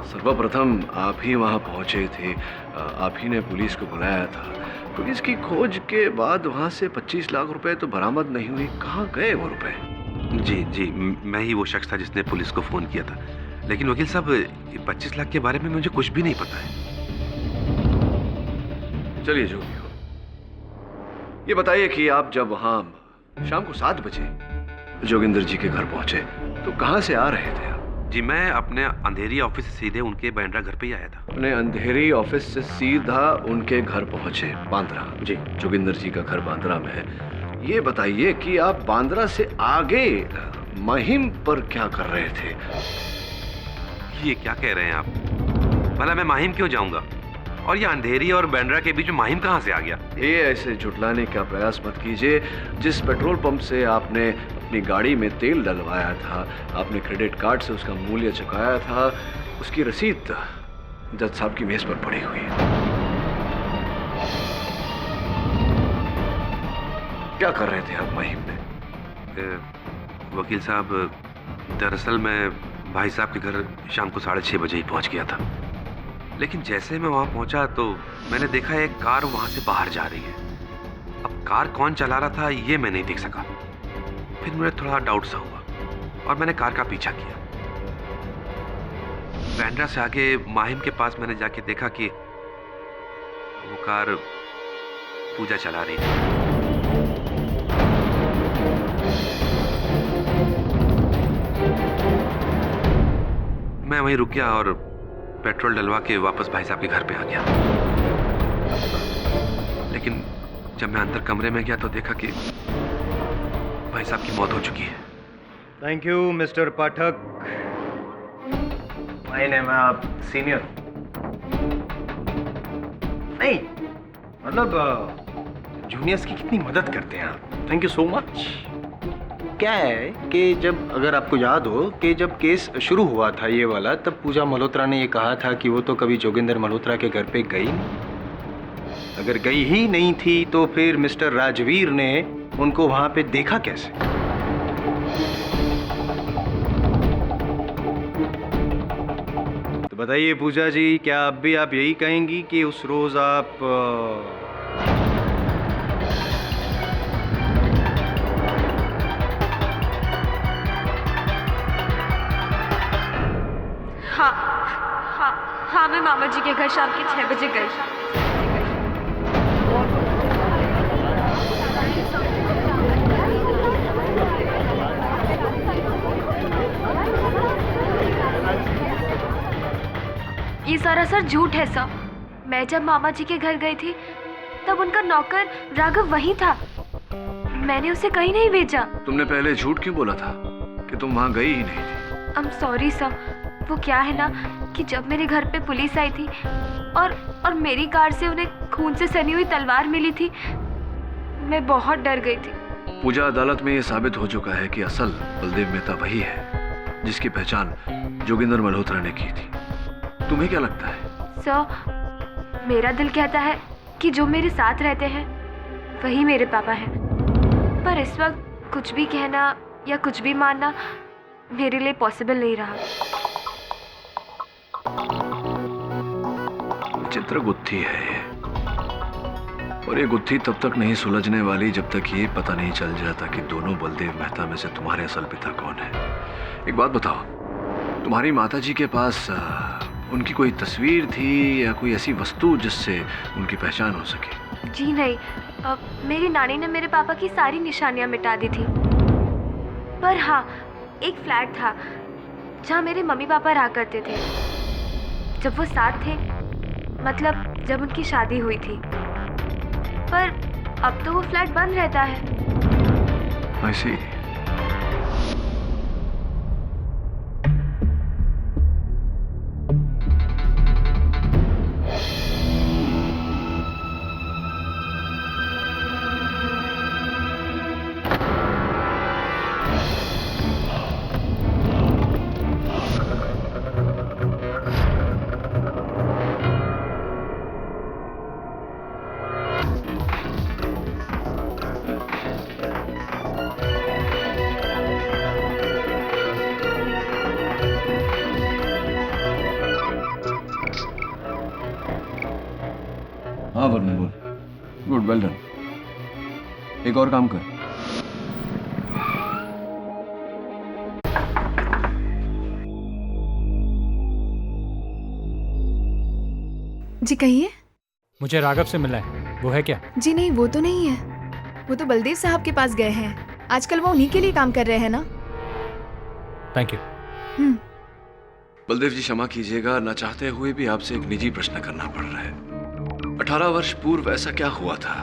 सर्वप्रथम आप ही वहां पहुंचे थे, आप ही ने पुलिस को बुलाया था। पुलिस की खोज के बाद वहां से 25 लाख रुपए तो बरामद नहीं हुई, कहाँ गए वो रुपए? जी जी, मैं ही वो शख्स था जिसने पुलिस को फ़ोन किया था। लेकिन वकील साहब, 25 लाख के बारे में मुझे कुछ भी नहीं पता है। चलिए जो भी हो, ये बताइए कि आप जब वहां शाम को 7 बजे जोगिंदर जी के घर पहुंचे तो कहां से आ रहे थे आप? जी, मैं अपने अंधेरी ऑफिस से सीधे उनके बांद्रा घर पे ही आया था। अपने अंधेरी ऑफिस से सीधा उनके घर पहुंचे बांद्रा? जी, जोगिंदर जी का घर बांद्रा में है। ये बताइए कि आप बांद्रा से आगे महिम पर क्या कर रहे थे? ये क्या कह रहे हैं आप? भला मैं माहिम क्यों जाऊंगा? और ये अंधेरी और बांद्रा के बीच में माहिम कहाँ से आ गया? ये ऐसे झुठलाने का प्रयास मत कीजिए। जिस पेट्रोल पंप से आपने अपनी गाड़ी में तेल डलवाया था, आपने क्रेडिट कार्ड से उसका मूल्य चुकाया था, उसकी रसीद जज साहब की मेज पर पड़ी हुई है। क्या कर रहे थे आप महिम में? वकील साहब, दरअसल मैं भाई साहब के घर शाम को 6:30 बजे ही पहुंच गया था। लेकिन जैसे मैं वहां पहुंचा तो मैंने देखा एक कार वहां से बाहर जा रही है। अब कार कौन चला रहा था ये मैं नहीं देख सका। फिर मुझे थोड़ा डाउट सा हुआ और मैंने कार का पीछा किया। बांद्रा से आगे माहिम के पास मैंने जाके देखा कि वो कार पूजा चला रही थी। मैं वहीं रुक गया और पेट्रोल डलवा के वापस भाई साहब के घर पे आ गया। लेकिन जब मैं अंदर कमरे में गया तो देखा कि भाई साहब की मौत हो चुकी है। Thank you mister Pathak. My name आप सीनियर नहीं, मतलब जूनियर्स की कितनी मदद करते हैं आप। Thank you so much. क्या है कि जब, अगर आपको याद हो कि जब केस शुरू हुआ था ये वाला, तब पूजा मल्होत्रा ने ये कहा था कि वो तो कभी जोगिंदर मल्होत्रा के घर पे गई नहीं। अगर गई ही नहीं थी तो फिर मिस्टर राजवीर ने उनको वहां पे देखा कैसे? तो बताइए पूजा जी, क्या अब भी आप यही कहेंगी कि उस रोज आप हाँ, मैं मामा जी के घर शाम के 6 बजे गई। ये सरासर झूठ है सर। मैं जब मामा जी के घर गई थी तब उनका नौकर राघव वहीं था। मैंने उसे कहीं नहीं भेजा। तुमने पहले झूठ क्यों बोला था कि तुम वहां गई ही नहीं थी? I'm sorry sir. वो क्या है ना कि जब मेरे घर पे पुलिस आई थी और मेरी कार से उन्हें खून से सनी हुई तलवार मिली थी, मैं बहुत डर गई थी। पूजा, अदालत में ये साबित हो चुका है कि असल बलदेव मेहता वही है जिसकी पहचान जोगिंदर मल्होत्रा ने की थी। तुम्हें क्या लगता है? सर, मेरा दिल कहता है कि जो मेरे साथ रहते हैं वही मेरे पापा हैं। पर इस वक्त कुछ भी कहना या कुछ भी मानना मेरे लिए पॉसिबल नहीं रहा। विचित्र गुत्थी है ये, और ये गुत्थी तब तक नहीं सुलझने वाली जब तक ये पता नहीं चल जाता कि दोनों बलदेव मेहता में से तुम्हारे असल पिता कौन है। एक बात बताओ, तुम्हारी माताजी के पास उनकी कोई तस्वीर थी या कोई ऐसी वस्तु जिससे उनकी पहचान हो सके? जी नहीं, मेरी नानी ने मेरे पापा की सारी निशानियां मिटा दी थी। पर हाँ, एक फ्लैट था जहाँ मेरे मम्मी पापा रहा करते थे जब वो साथ थे, मतलब जब उनकी शादी हुई थी। पर अब तो वो फ्लैट बंद रहता है। I see. Good, well done. एक और काम कर। जी कहिए। मुझे राघव से मिलना है, वो है क्या? जी नहीं, वो तो नहीं है। वो तो बलदेव साहब के पास गए हैं। आजकल वो उन्हीं के लिए काम कर रहे हैं ना। Thank you. बलदेव जी क्षमा कीजिएगा, न चाहते हुए भी आपसे एक निजी प्रश्न करना पड़ रहा है। 18 वर्ष पूर्व ऐसा क्या हुआ था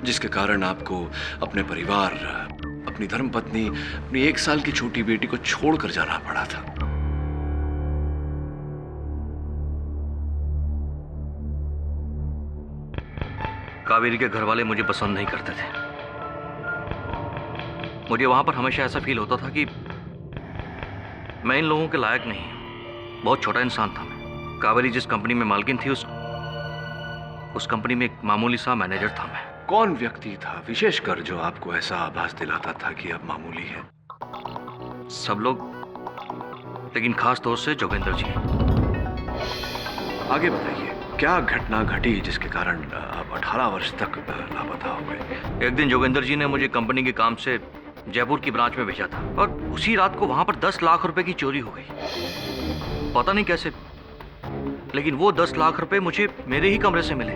जिसके कारण आपको अपने परिवार, अपनी धर्मपत्नी, अपनी 1 साल की छोटी बेटी को छोड़कर जाना पड़ा था? कावेरी के घर वाले मुझे पसंद नहीं करते थे। मुझे वहां पर हमेशा ऐसा फील होता था कि मैं इन लोगों के लायक नहीं हूं। बहुत छोटा इंसान था मैं। कावेरी जिस कंपनी में मालकिन थी उस कंपनी में एक मामूली सा मैनेजर था मैं। कौन व्यक्ति था विशेषकर जो आपको ऐसा आभास दिलाता था कि आप मामूली हैं? सब लोग, लेकिन खास तौर से जोगिंदर जी। आगे बताइए, क्या घटना घटी जिसके कारण आप 18 वर्ष तक लापता हो गए? एक दिन जोगिंदर जी ने मुझे कंपनी के काम से जयपुर की ब्रांच में भेजा था और उसी रात को वहां पर 10 लाख रुपए की चोरी हो गई। पता नहीं कैसे, लेकिन वो 10 लाख रुपए मुझे मेरे ही कमरे से मिले।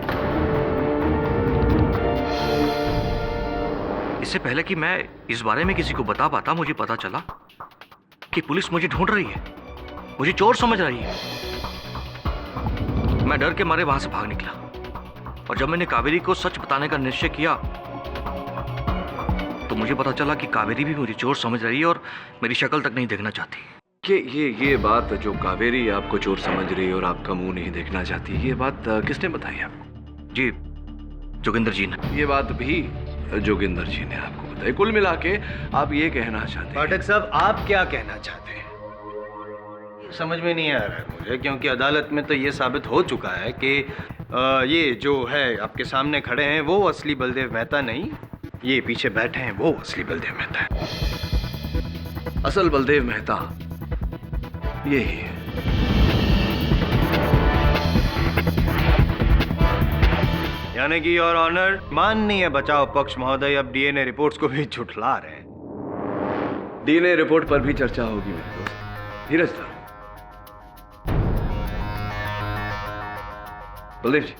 इससे पहले कि मैं इस बारे में किसी को बता पाता, मुझे पता चला कि पुलिस मुझे ढूंढ रही है, मुझे चोर समझ रही है। मैं डर के मारे वहां से भाग निकला और जब मैंने कावेरी को सच बताने का निश्चय किया तो मुझे पता चला कि कावेरी भी मुझे चोर समझ रही है और मेरी शक्ल तक नहीं देखना चाहती। ये बात जो कावेरी आपको चोर समझ रही है और आपका मुंह नहीं देखना चाहती, ये बात किसने बताई आपको? जी, जोगिंदर जी ने। ये बात भी जोगिंदर जी ने आपको बताई। कुल मिला के आप ये कहना चाहते हैं? पाठक साहब, आप क्या कहना चाहते हैं? समझ में नहीं आ रहा है मुझे, क्योंकि अदालत में तो ये साबित हो चुका है कि ये जो है आपके सामने खड़े हैं वो असली बलदेव मेहता नहीं, ये पीछे बैठे हैं वो असली बलदेव मेहता है। असल बलदेव मेहता यही है। यानी कि योर ऑनर, माननीय बचाव पक्ष महोदय अब डीएनए रिपोर्ट्स को भी झुठला रहे हैं। डीएनए रिपोर्ट पर भी चर्चा होगी मेरे दोस्त धीरज सर। बलदेव जी,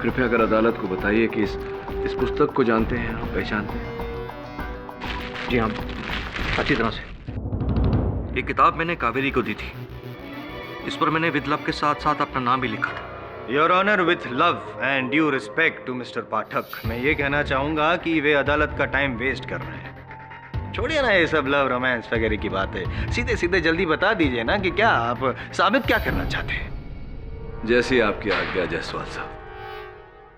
कृपया कर अदालत को बताइए कि इस पुस्तक को जानते हैं आप, पहचानते हैं? जी हाँ, अच्छी तरह से। ये किताब मैंने कावेरी को दी थी। इस पर मैंने विद लव के साथ साथ अपना नाम भी लिखा था। Your honour, with love and due respect to mister Pathak, मैं ये कहना चाहूंगा कि वे अदालत का टाइम वेस्ट कर रहे हैं। छोड़िए ना ये सब लव रोमांस वगैरह की बातें, सीधे सीधे जल्दी बता दीजिए ना कि क्या आप साबित क्या करना चाहते हैं? जैसी आपकी आज्ञा जायसवाल साहब।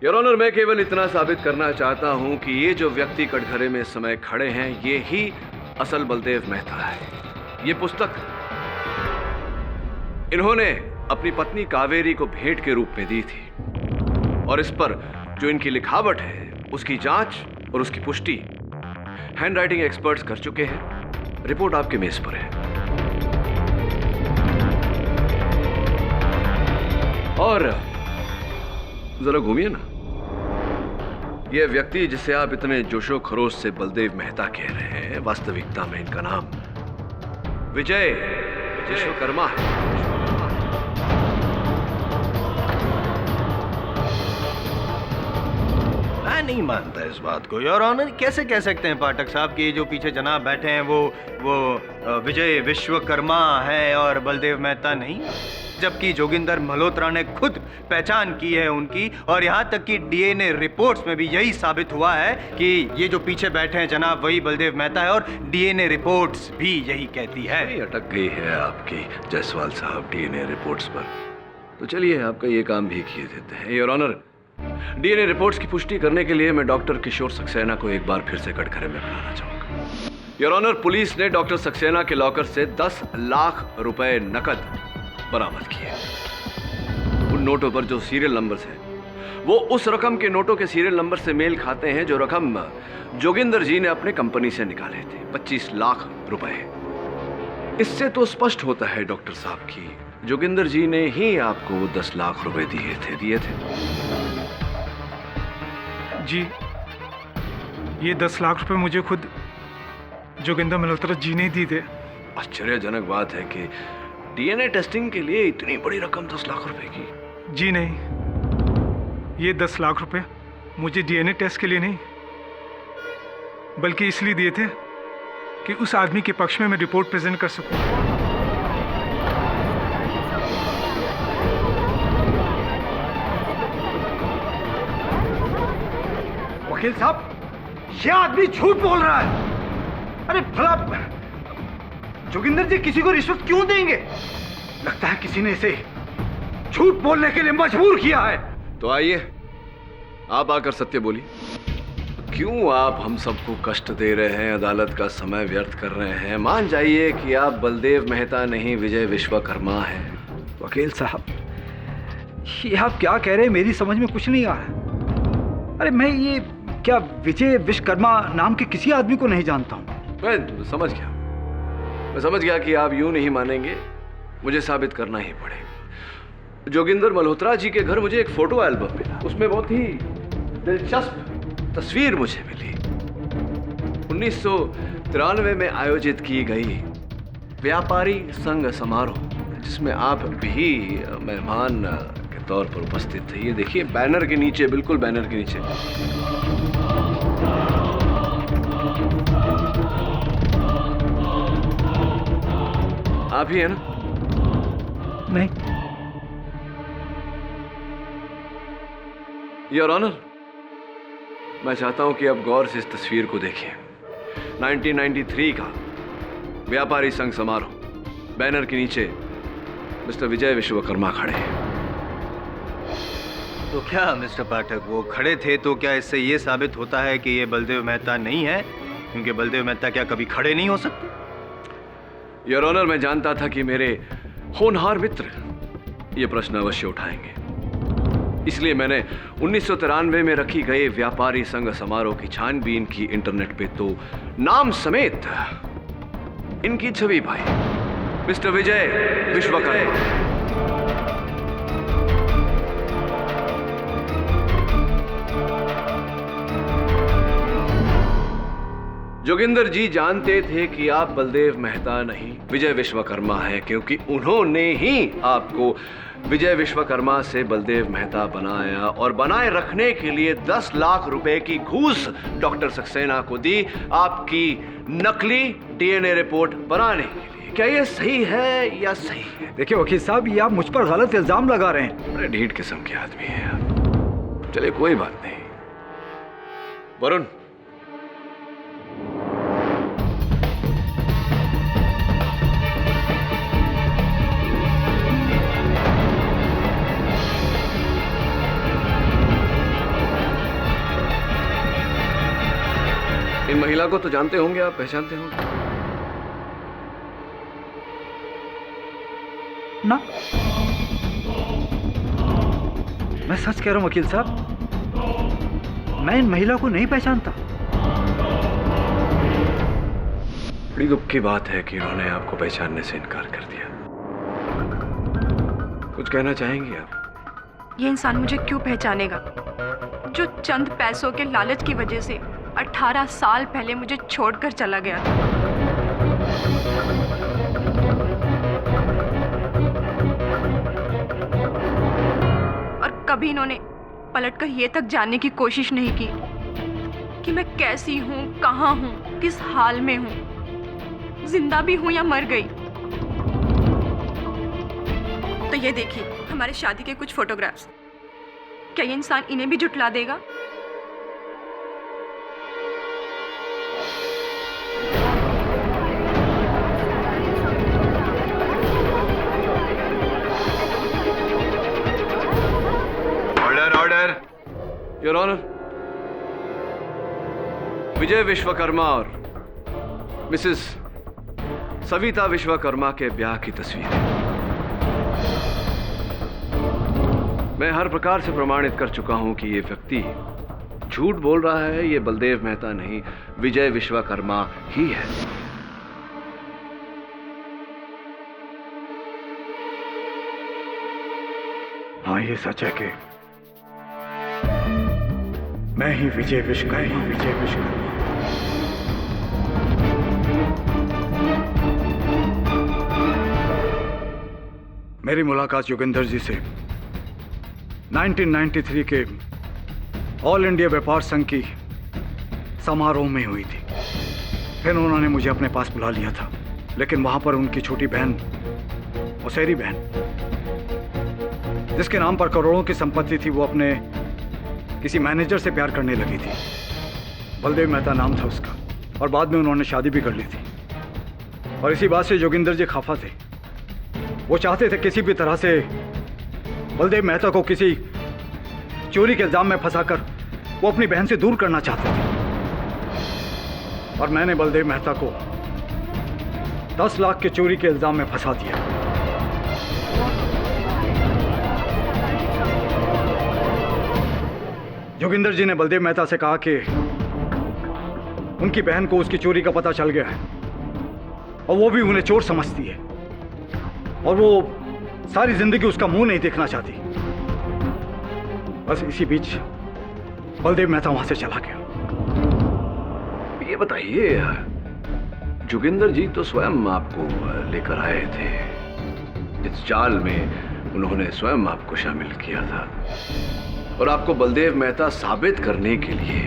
योर ऑनर, मैं केवल इतना साबित करना चाहता हूं कि ये जो व्यक्ति कटघरे में इस समय खड़े हैं ये ही असल बलदेव मेहता है। ये पुस्तक इन्होंने अपनी पत्नी कावेरी को भेंट के रूप में दी थी और इस पर जो इनकी लिखावट है उसकी जांच और उसकी पुष्टि हैंडराइटिंग एक्सपर्ट्स कर चुके हैं। रिपोर्ट आपके मेज पर है। और जरा घूमिए ना। यह व्यक्ति जिसे आप इतने जोशो खरोश से बलदेव मेहता कह रहे हैं, वास्तविकता में इनका नाम विजय विश्वकर्मा है। मैं नहीं मानता इस बात को योर ऑनर। कैसे कह सकते हैं पाठक साहब कि जो पीछे जनाब बैठे हैं वो विजय विश्वकर्मा है और बलदेव मेहता नहीं, जबकि जोगिंदर मल्होत्रा ने खुद पहचान की है उनकी, और यहाँ तक कि डीएनए रिपोर्ट्स में भी यही साबित हुआ है कि ये जो पीछे बैठे हैं जनाब वही बलदेव मेहता है, और डीएनए रिपोर्ट्स भी यही कहती है। अटक गई है आपकी जायसवाल साहब डीएनए रिपोर्ट्स पर, तो चलिए आपका ये काम भी किए देते हैं। योर ऑनर, डीएनए रिपोर्ट्स की पुष्टि करने के लिए मैं डॉक्टर किशोर सक्सेना को एक बार फिर से कटघरे में बुलाना चाहूंगा। योर ऑनर, पुलिस ने डॉक्टर सक्सेना के लॉकर से 10 लाख रुपए नकद बरामद किए। उन नोटों पर जो सीरियल नंबर्स हैं वो उस रकम के नोटों के सीरियल नंबर से मेल खाते हैं जो रकम जोगिंदर जी ने अपने कंपनी से निकाले थे, 25 लाख रुपए। इससे तो स्पष्ट होता है डॉक्टर साहब की जोगिंदर जी ने ही आपको 10 लाख रुपए दिए थे। जी, ये 10 लाख रुपए मुझे खुद जोगिंदर मल्होत्रा जी ने दी थे। आश्चर्यजनक बात है कि डीएनए टेस्टिंग के लिए इतनी बड़ी रकम 10 लाख रुपए की। जी नहीं, ये 10 लाख रुपए मुझे डीएनए टेस्ट के लिए नहीं, बल्कि इसलिए दिए थे कि उस आदमी के पक्ष में मैं रिपोर्ट प्रेजेंट कर सकूं। वकील साहब, यह आदमी झूठ बोल रहा है। अरे भला जोगिंदर जी किसी को रिश्वत क्यों देंगे? लगता है किसी ने इसे झूठ बोलने के लिए मजबूर किया है। तो आइए, आप आकर सत्य बोलिए। क्यों आप हम सबको कष्ट दे रहे हैं, अदालत का समय व्यर्थ कर रहे हैं? मान जाइए कि आप बलदेव मेहता नहीं, विजय विश्वकर्मा हैं। वकील साहब, ये आप क्या कह रहे हैं, मेरी समझ में कुछ नहीं आ रहा। अरे मैं ये क्या विजय विश्वकर्मा नाम के किसी आदमी को नहीं जानता हूँ। मैं समझ गया कि आप यूं नहीं मानेंगे, मुझे साबित करना ही पड़ेगा। जोगिंदर मल्होत्रा जी के घर मुझे एक फोटो एल्बम मिला, उसमें बहुत ही दिलचस्प तस्वीर मुझे मिली। 1993 में आयोजित की गई व्यापारी संघ समारोह, जिसमें आप भी मेहमान के तौर पर उपस्थित थे। ये देखिए बैनर के नीचे, बिल्कुल बैनर के नीचे। आप ही है ना? नहीं। योर ऑनर, मैं चाहता हूं कि आप गौर से इस तस्वीर को देखिए। 1993 का व्यापारी संघ समारोह, बैनर के नीचे मिस्टर विजय विश्वकर्मा खड़े हैं। तो क्या मिस्टर पाठक, वो खड़े थे तो क्या इससे ये साबित होता है कि ये बलदेव मेहता नहीं है? क्योंकि बलदेव मेहता क्या कभी खड़े नहीं हो सकते? योर ऑनर, मैं जानता था कि मेरे होनहार मित्र ये प्रश्न अवश्य उठाएंगे, इसलिए मैंने 1993 में रखी गई व्यापारी संघ समारोह की छानबीन की इंटरनेट पे, तो नाम समेत इनकी छवि भाई मिस्टर विजय विश्वकर्मा। जोगिंदर जी जानते थे कि आप बलदेव मेहता नहीं, विजय विश्वकर्मा हैं, क्योंकि उन्होंने ही आपको विजय विश्वकर्मा से बलदेव मेहता बनाया और बनाए रखने के लिए 10 लाख रुपए की घूस डॉक्टर सक्सेना को दी, आपकी नकली डीएनए रिपोर्ट बनाने के लिए। क्या ये सही है या सही है? देखिए वकील साहब, ये आप मुझ पर गलत इल्जाम लगा रहे हैं। बड़े ढीठ किस्म के आदमी हैं आप। चलिए कोई बात नहीं। वरुण, इन महिला को तो जानते होंगे आप, पहचानते होंगे ना? मैं सच कह रहा हूं वकील साहब, मैं इन महिला को नहीं पहचानता। बड़ी दुख की बात है कि इन्होंने आपको पहचानने से इनकार कर दिया। कुछ कहना चाहेंगी आप? ये इंसान मुझे क्यों पहचानेगा, जो चंद पैसों के लालच की वजह से 18 साल पहले मुझे छोड़कर चला गया था। और कभी इन्होंने पलटकर ये तक जानने की कोशिश नहीं की कि मैं कैसी हूँ, कहाँ हूँ, किस हाल में हूँ, जिंदा भी हूँ या मर गई। तो ये देखिए हमारे शादी के कुछ फोटोग्राफ्स। क्या ये इंसान इन्हें भी झुठला देगा? ऑर्डर। योर ऑनर, विजय विश्वकर्मा और मिसेस सविता विश्वकर्मा के ब्याह की तस्वीर है। मैं हर प्रकार से प्रमाणित कर चुका हूं कि ये व्यक्ति झूठ बोल रहा है। ये बलदेव मेहता नहीं, विजय विश्वकर्मा ही है। हाँ, ये सच है कि मैं ही विजय विश्वकर्मा। मेरी मुलाकात योगेंद्र जी से 1993 के ऑल इंडिया व्यापार संघ की समारोह में हुई थी। फिर उन्होंने मुझे अपने पास बुला लिया था, लेकिन वहां पर उनकी छोटी बहन मौसेरी बहन, जिसके नाम पर करोड़ों की संपत्ति थी, वो अपने किसी मैनेजर से प्यार करने लगी थी। बलदेव मेहता नाम था उसका, और बाद में उन्होंने शादी भी कर ली थी। और इसी बात से जोगिंदर जी खफा थे। वो चाहते थे किसी भी तरह से बलदेव मेहता को किसी चोरी के इल्जाम में फंसाकर वो अपनी बहन से दूर करना चाहते थे। और मैंने बलदेव मेहता को 10 लाख के चोरी के इल्जाम में फंसा दिया। जोगिंदर जी ने बलदेव मेहता से कहा कि उनकी बहन को उसकी चोरी का पता चल गया है और वो भी उन्हें चोर समझती है, और वो सारी जिंदगी उसका मुंह नहीं देखना चाहती। बस इसी बीच बलदेव मेहता वहां से चला गया। ये बताइए, जोगिंदर जी तो स्वयं आपको लेकर आए थे, इस जाल में उन्होंने स्वयं आपको शामिल किया था, और आपको बलदेव मेहता साबित करने के लिए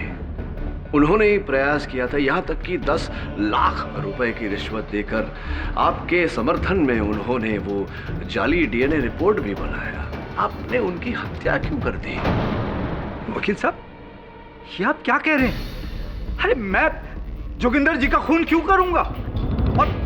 उन्होंने ही प्रयास किया था। यहां तक कि 10 लाख रुपए की रिश्वत देकर आपके समर्थन में उन्होंने वो जाली डीएनए रिपोर्ट भी बनाया। आपने उनकी हत्या क्यों कर दी? वकील साहब, ये आप क्या कह रहे हैं? अरे मैं जोगिंदर जी का खून क्यों करूंगा? और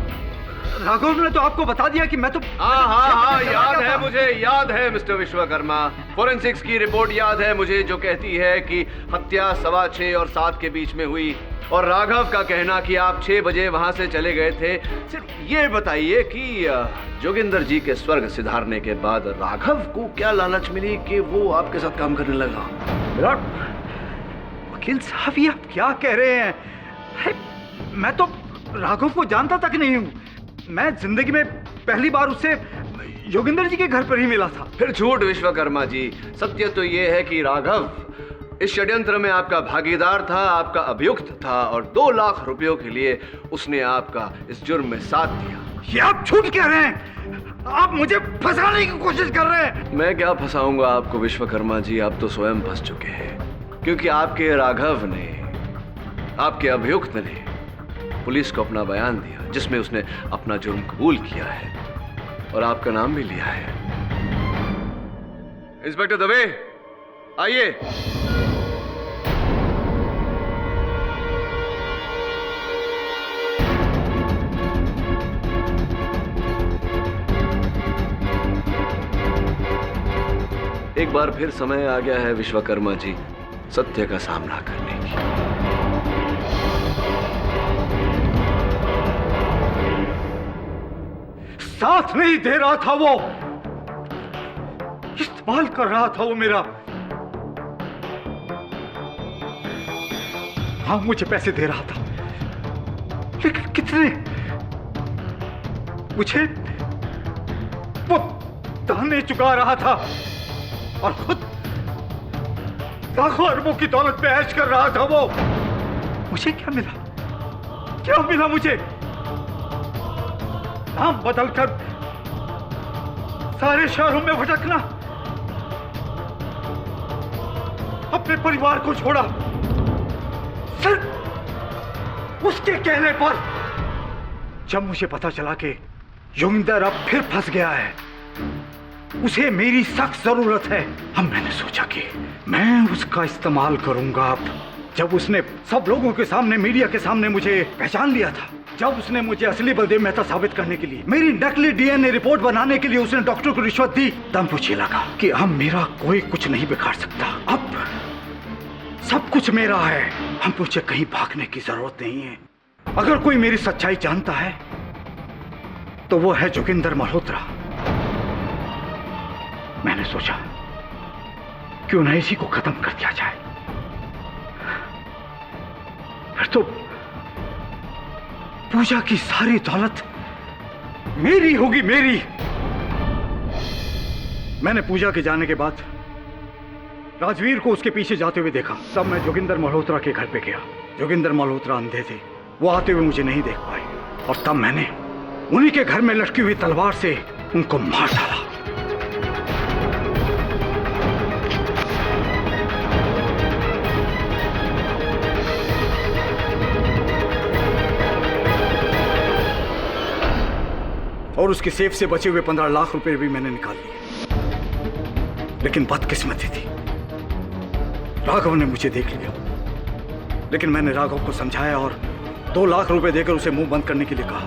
राघव ने तो आपको बता दिया कि मैं तो हाँ, याद है मुझे, याद है मिस्टर विश्वकर्मा। फोरेंसिक्स की रिपोर्ट याद है मुझे, जो कहती है कि हत्या 6:15 और 7 के बीच में हुई, और राघव का कहना कि आप 6 बजे वहां से चले गए थे। सिर्फ ये बताइए कि जोगिंदर जी के स्वर्ग सिधारने के बाद राघव को क्या लालच मिली कि वो आपके साथ काम करने लगा? वकील साहब, ये आप क्या कह रहे हैं? मैं तो राघव को जानता तक नहीं हूँ। मैं जिंदगी में पहली बार उससे जोगिंदर जी के घर पर ही मिला था। फिर झूठ विश्वकर्मा जी। सत्य तो ये है कि राघव इस षड्यंत्र में आपका भागीदार था, आपका अभियुक्त था, और 2 लाख रुपयों के लिए उसने आपका इस जुर्म में साथ दिया। ये आप झूठ कह रहे हैं, आप मुझे फंसाने की कोशिश कर रहे हैं। मैं क्या फंसाऊंगा आपको विश्वकर्मा जी, आप तो स्वयं फंस चुके हैं, क्योंकि आपके राघव ने, आपके अभियुक्त ने पुलिस को अपना बयान दिया, जिसमें उसने अपना जुर्म कबूल किया है और आपका नाम भी लिया है। इंस्पेक्टर दवे, आइए। एक बार फिर समय आ गया है विश्वकर्मा जी सत्य का सामना करने की। साथ नहीं दे रहा था वो, इस्तेमाल कर रहा था वो मेरा। हाँ, मुझे पैसे दे रहा था, लेकिन कितने? मुझे वो ताने चुका रहा था और खुद लाखों अरबों की दौलत पे ऐश कर रहा था वो। मुझे क्या मिला? क्या मिला मुझे? नाम बदलकर सारे शहरों में भटकना, अपने परिवार को छोड़ा सिर्फ उसके कहने पर। जब मुझे पता चला कि योगिंदर अब फिर फंस गया है, उसे मेरी सख्त जरूरत है, अब मैंने सोचा कि मैं उसका इस्तेमाल करूंगा। अब जब उसने सब लोगों के सामने, मीडिया के सामने मुझे पहचान लिया था, जब उसने मुझे असली बलदेव मेहता साबित करने के लिए, मेरी नकली डीएनए रिपोर्ट बनाने के लिए उसने डॉक्टर को रिश्वत दी, तब मुझे लगा कि अब मेरा कोई कुछ नहीं बिगाड़ सकता। अब सब कुछ मेरा है, हम मुझे कहीं भागने की जरूरत नहीं है। अगर कोई मेरी सच्चाई जानता है तो वो है जोगिंदर मल्होत्रा। मैंने सोचा क्यों न इसी को खत्म कर दिया जाए। फिर तो पूजा की सारी दौलत मेरी होगी, मेरी। मैंने पूजा के जाने के बाद राजवीर को उसके पीछे जाते हुए देखा। तब मैं जोगिंदर मल्होत्रा के घर पे गया। जोगिंदर मल्होत्रा अंधे थे, वो आते हुए मुझे नहीं देख पाए और तब मैंने उन्हीं के घर में लटकी हुई तलवार से उनको मार डाला। और उसके सेफ से बचे हुए 15 लाख रुपए भी मैंने निकाल लिए। लेकिन बदकिस्मती थी, राघव ने मुझे देख लिया। लेकिन मैंने राघव को समझाया और 2 लाख रुपए देकर उसे मुंह बंद करने के लिए कहा।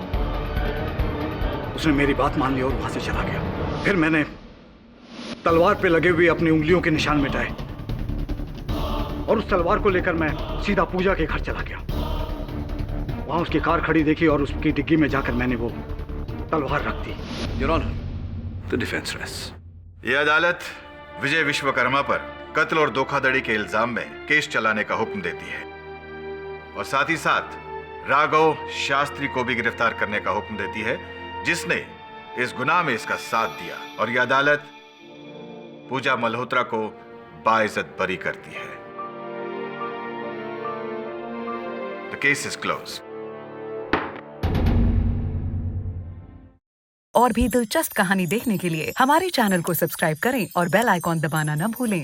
उसने मेरी बात मान ली और वहां से चला गया। फिर मैंने तलवार पे लगे हुए अपनी उंगलियों के निशान मिटाए और उस तलवार को लेकर मैं सीधा पूजा के घर चला गया। वहां उसकी कार खड़ी देखी और उसकी डिग्गी में जाकर मैंने वो तलवार रख दी। Your honour, the defence rests. यह अदालत विजय विश्वकर्मा पर कत्ल और धोखाधड़ी के इल्जाम में केस चलाने का हुक्म देती है और साथ ही साथ राघव शास्त्री को भी गिरफ्तार करने का हुक्म देती है, जिसने इस गुनाह में इसका साथ दिया। और यह अदालत पूजा मल्होत्रा को बाइज्जत बरी करती है। The case is closed. और भी दिलचस्प कहानी देखने के लिए हमारे चैनल को सब्सक्राइब करें और बेल आइकॉन दबाना न भूलें।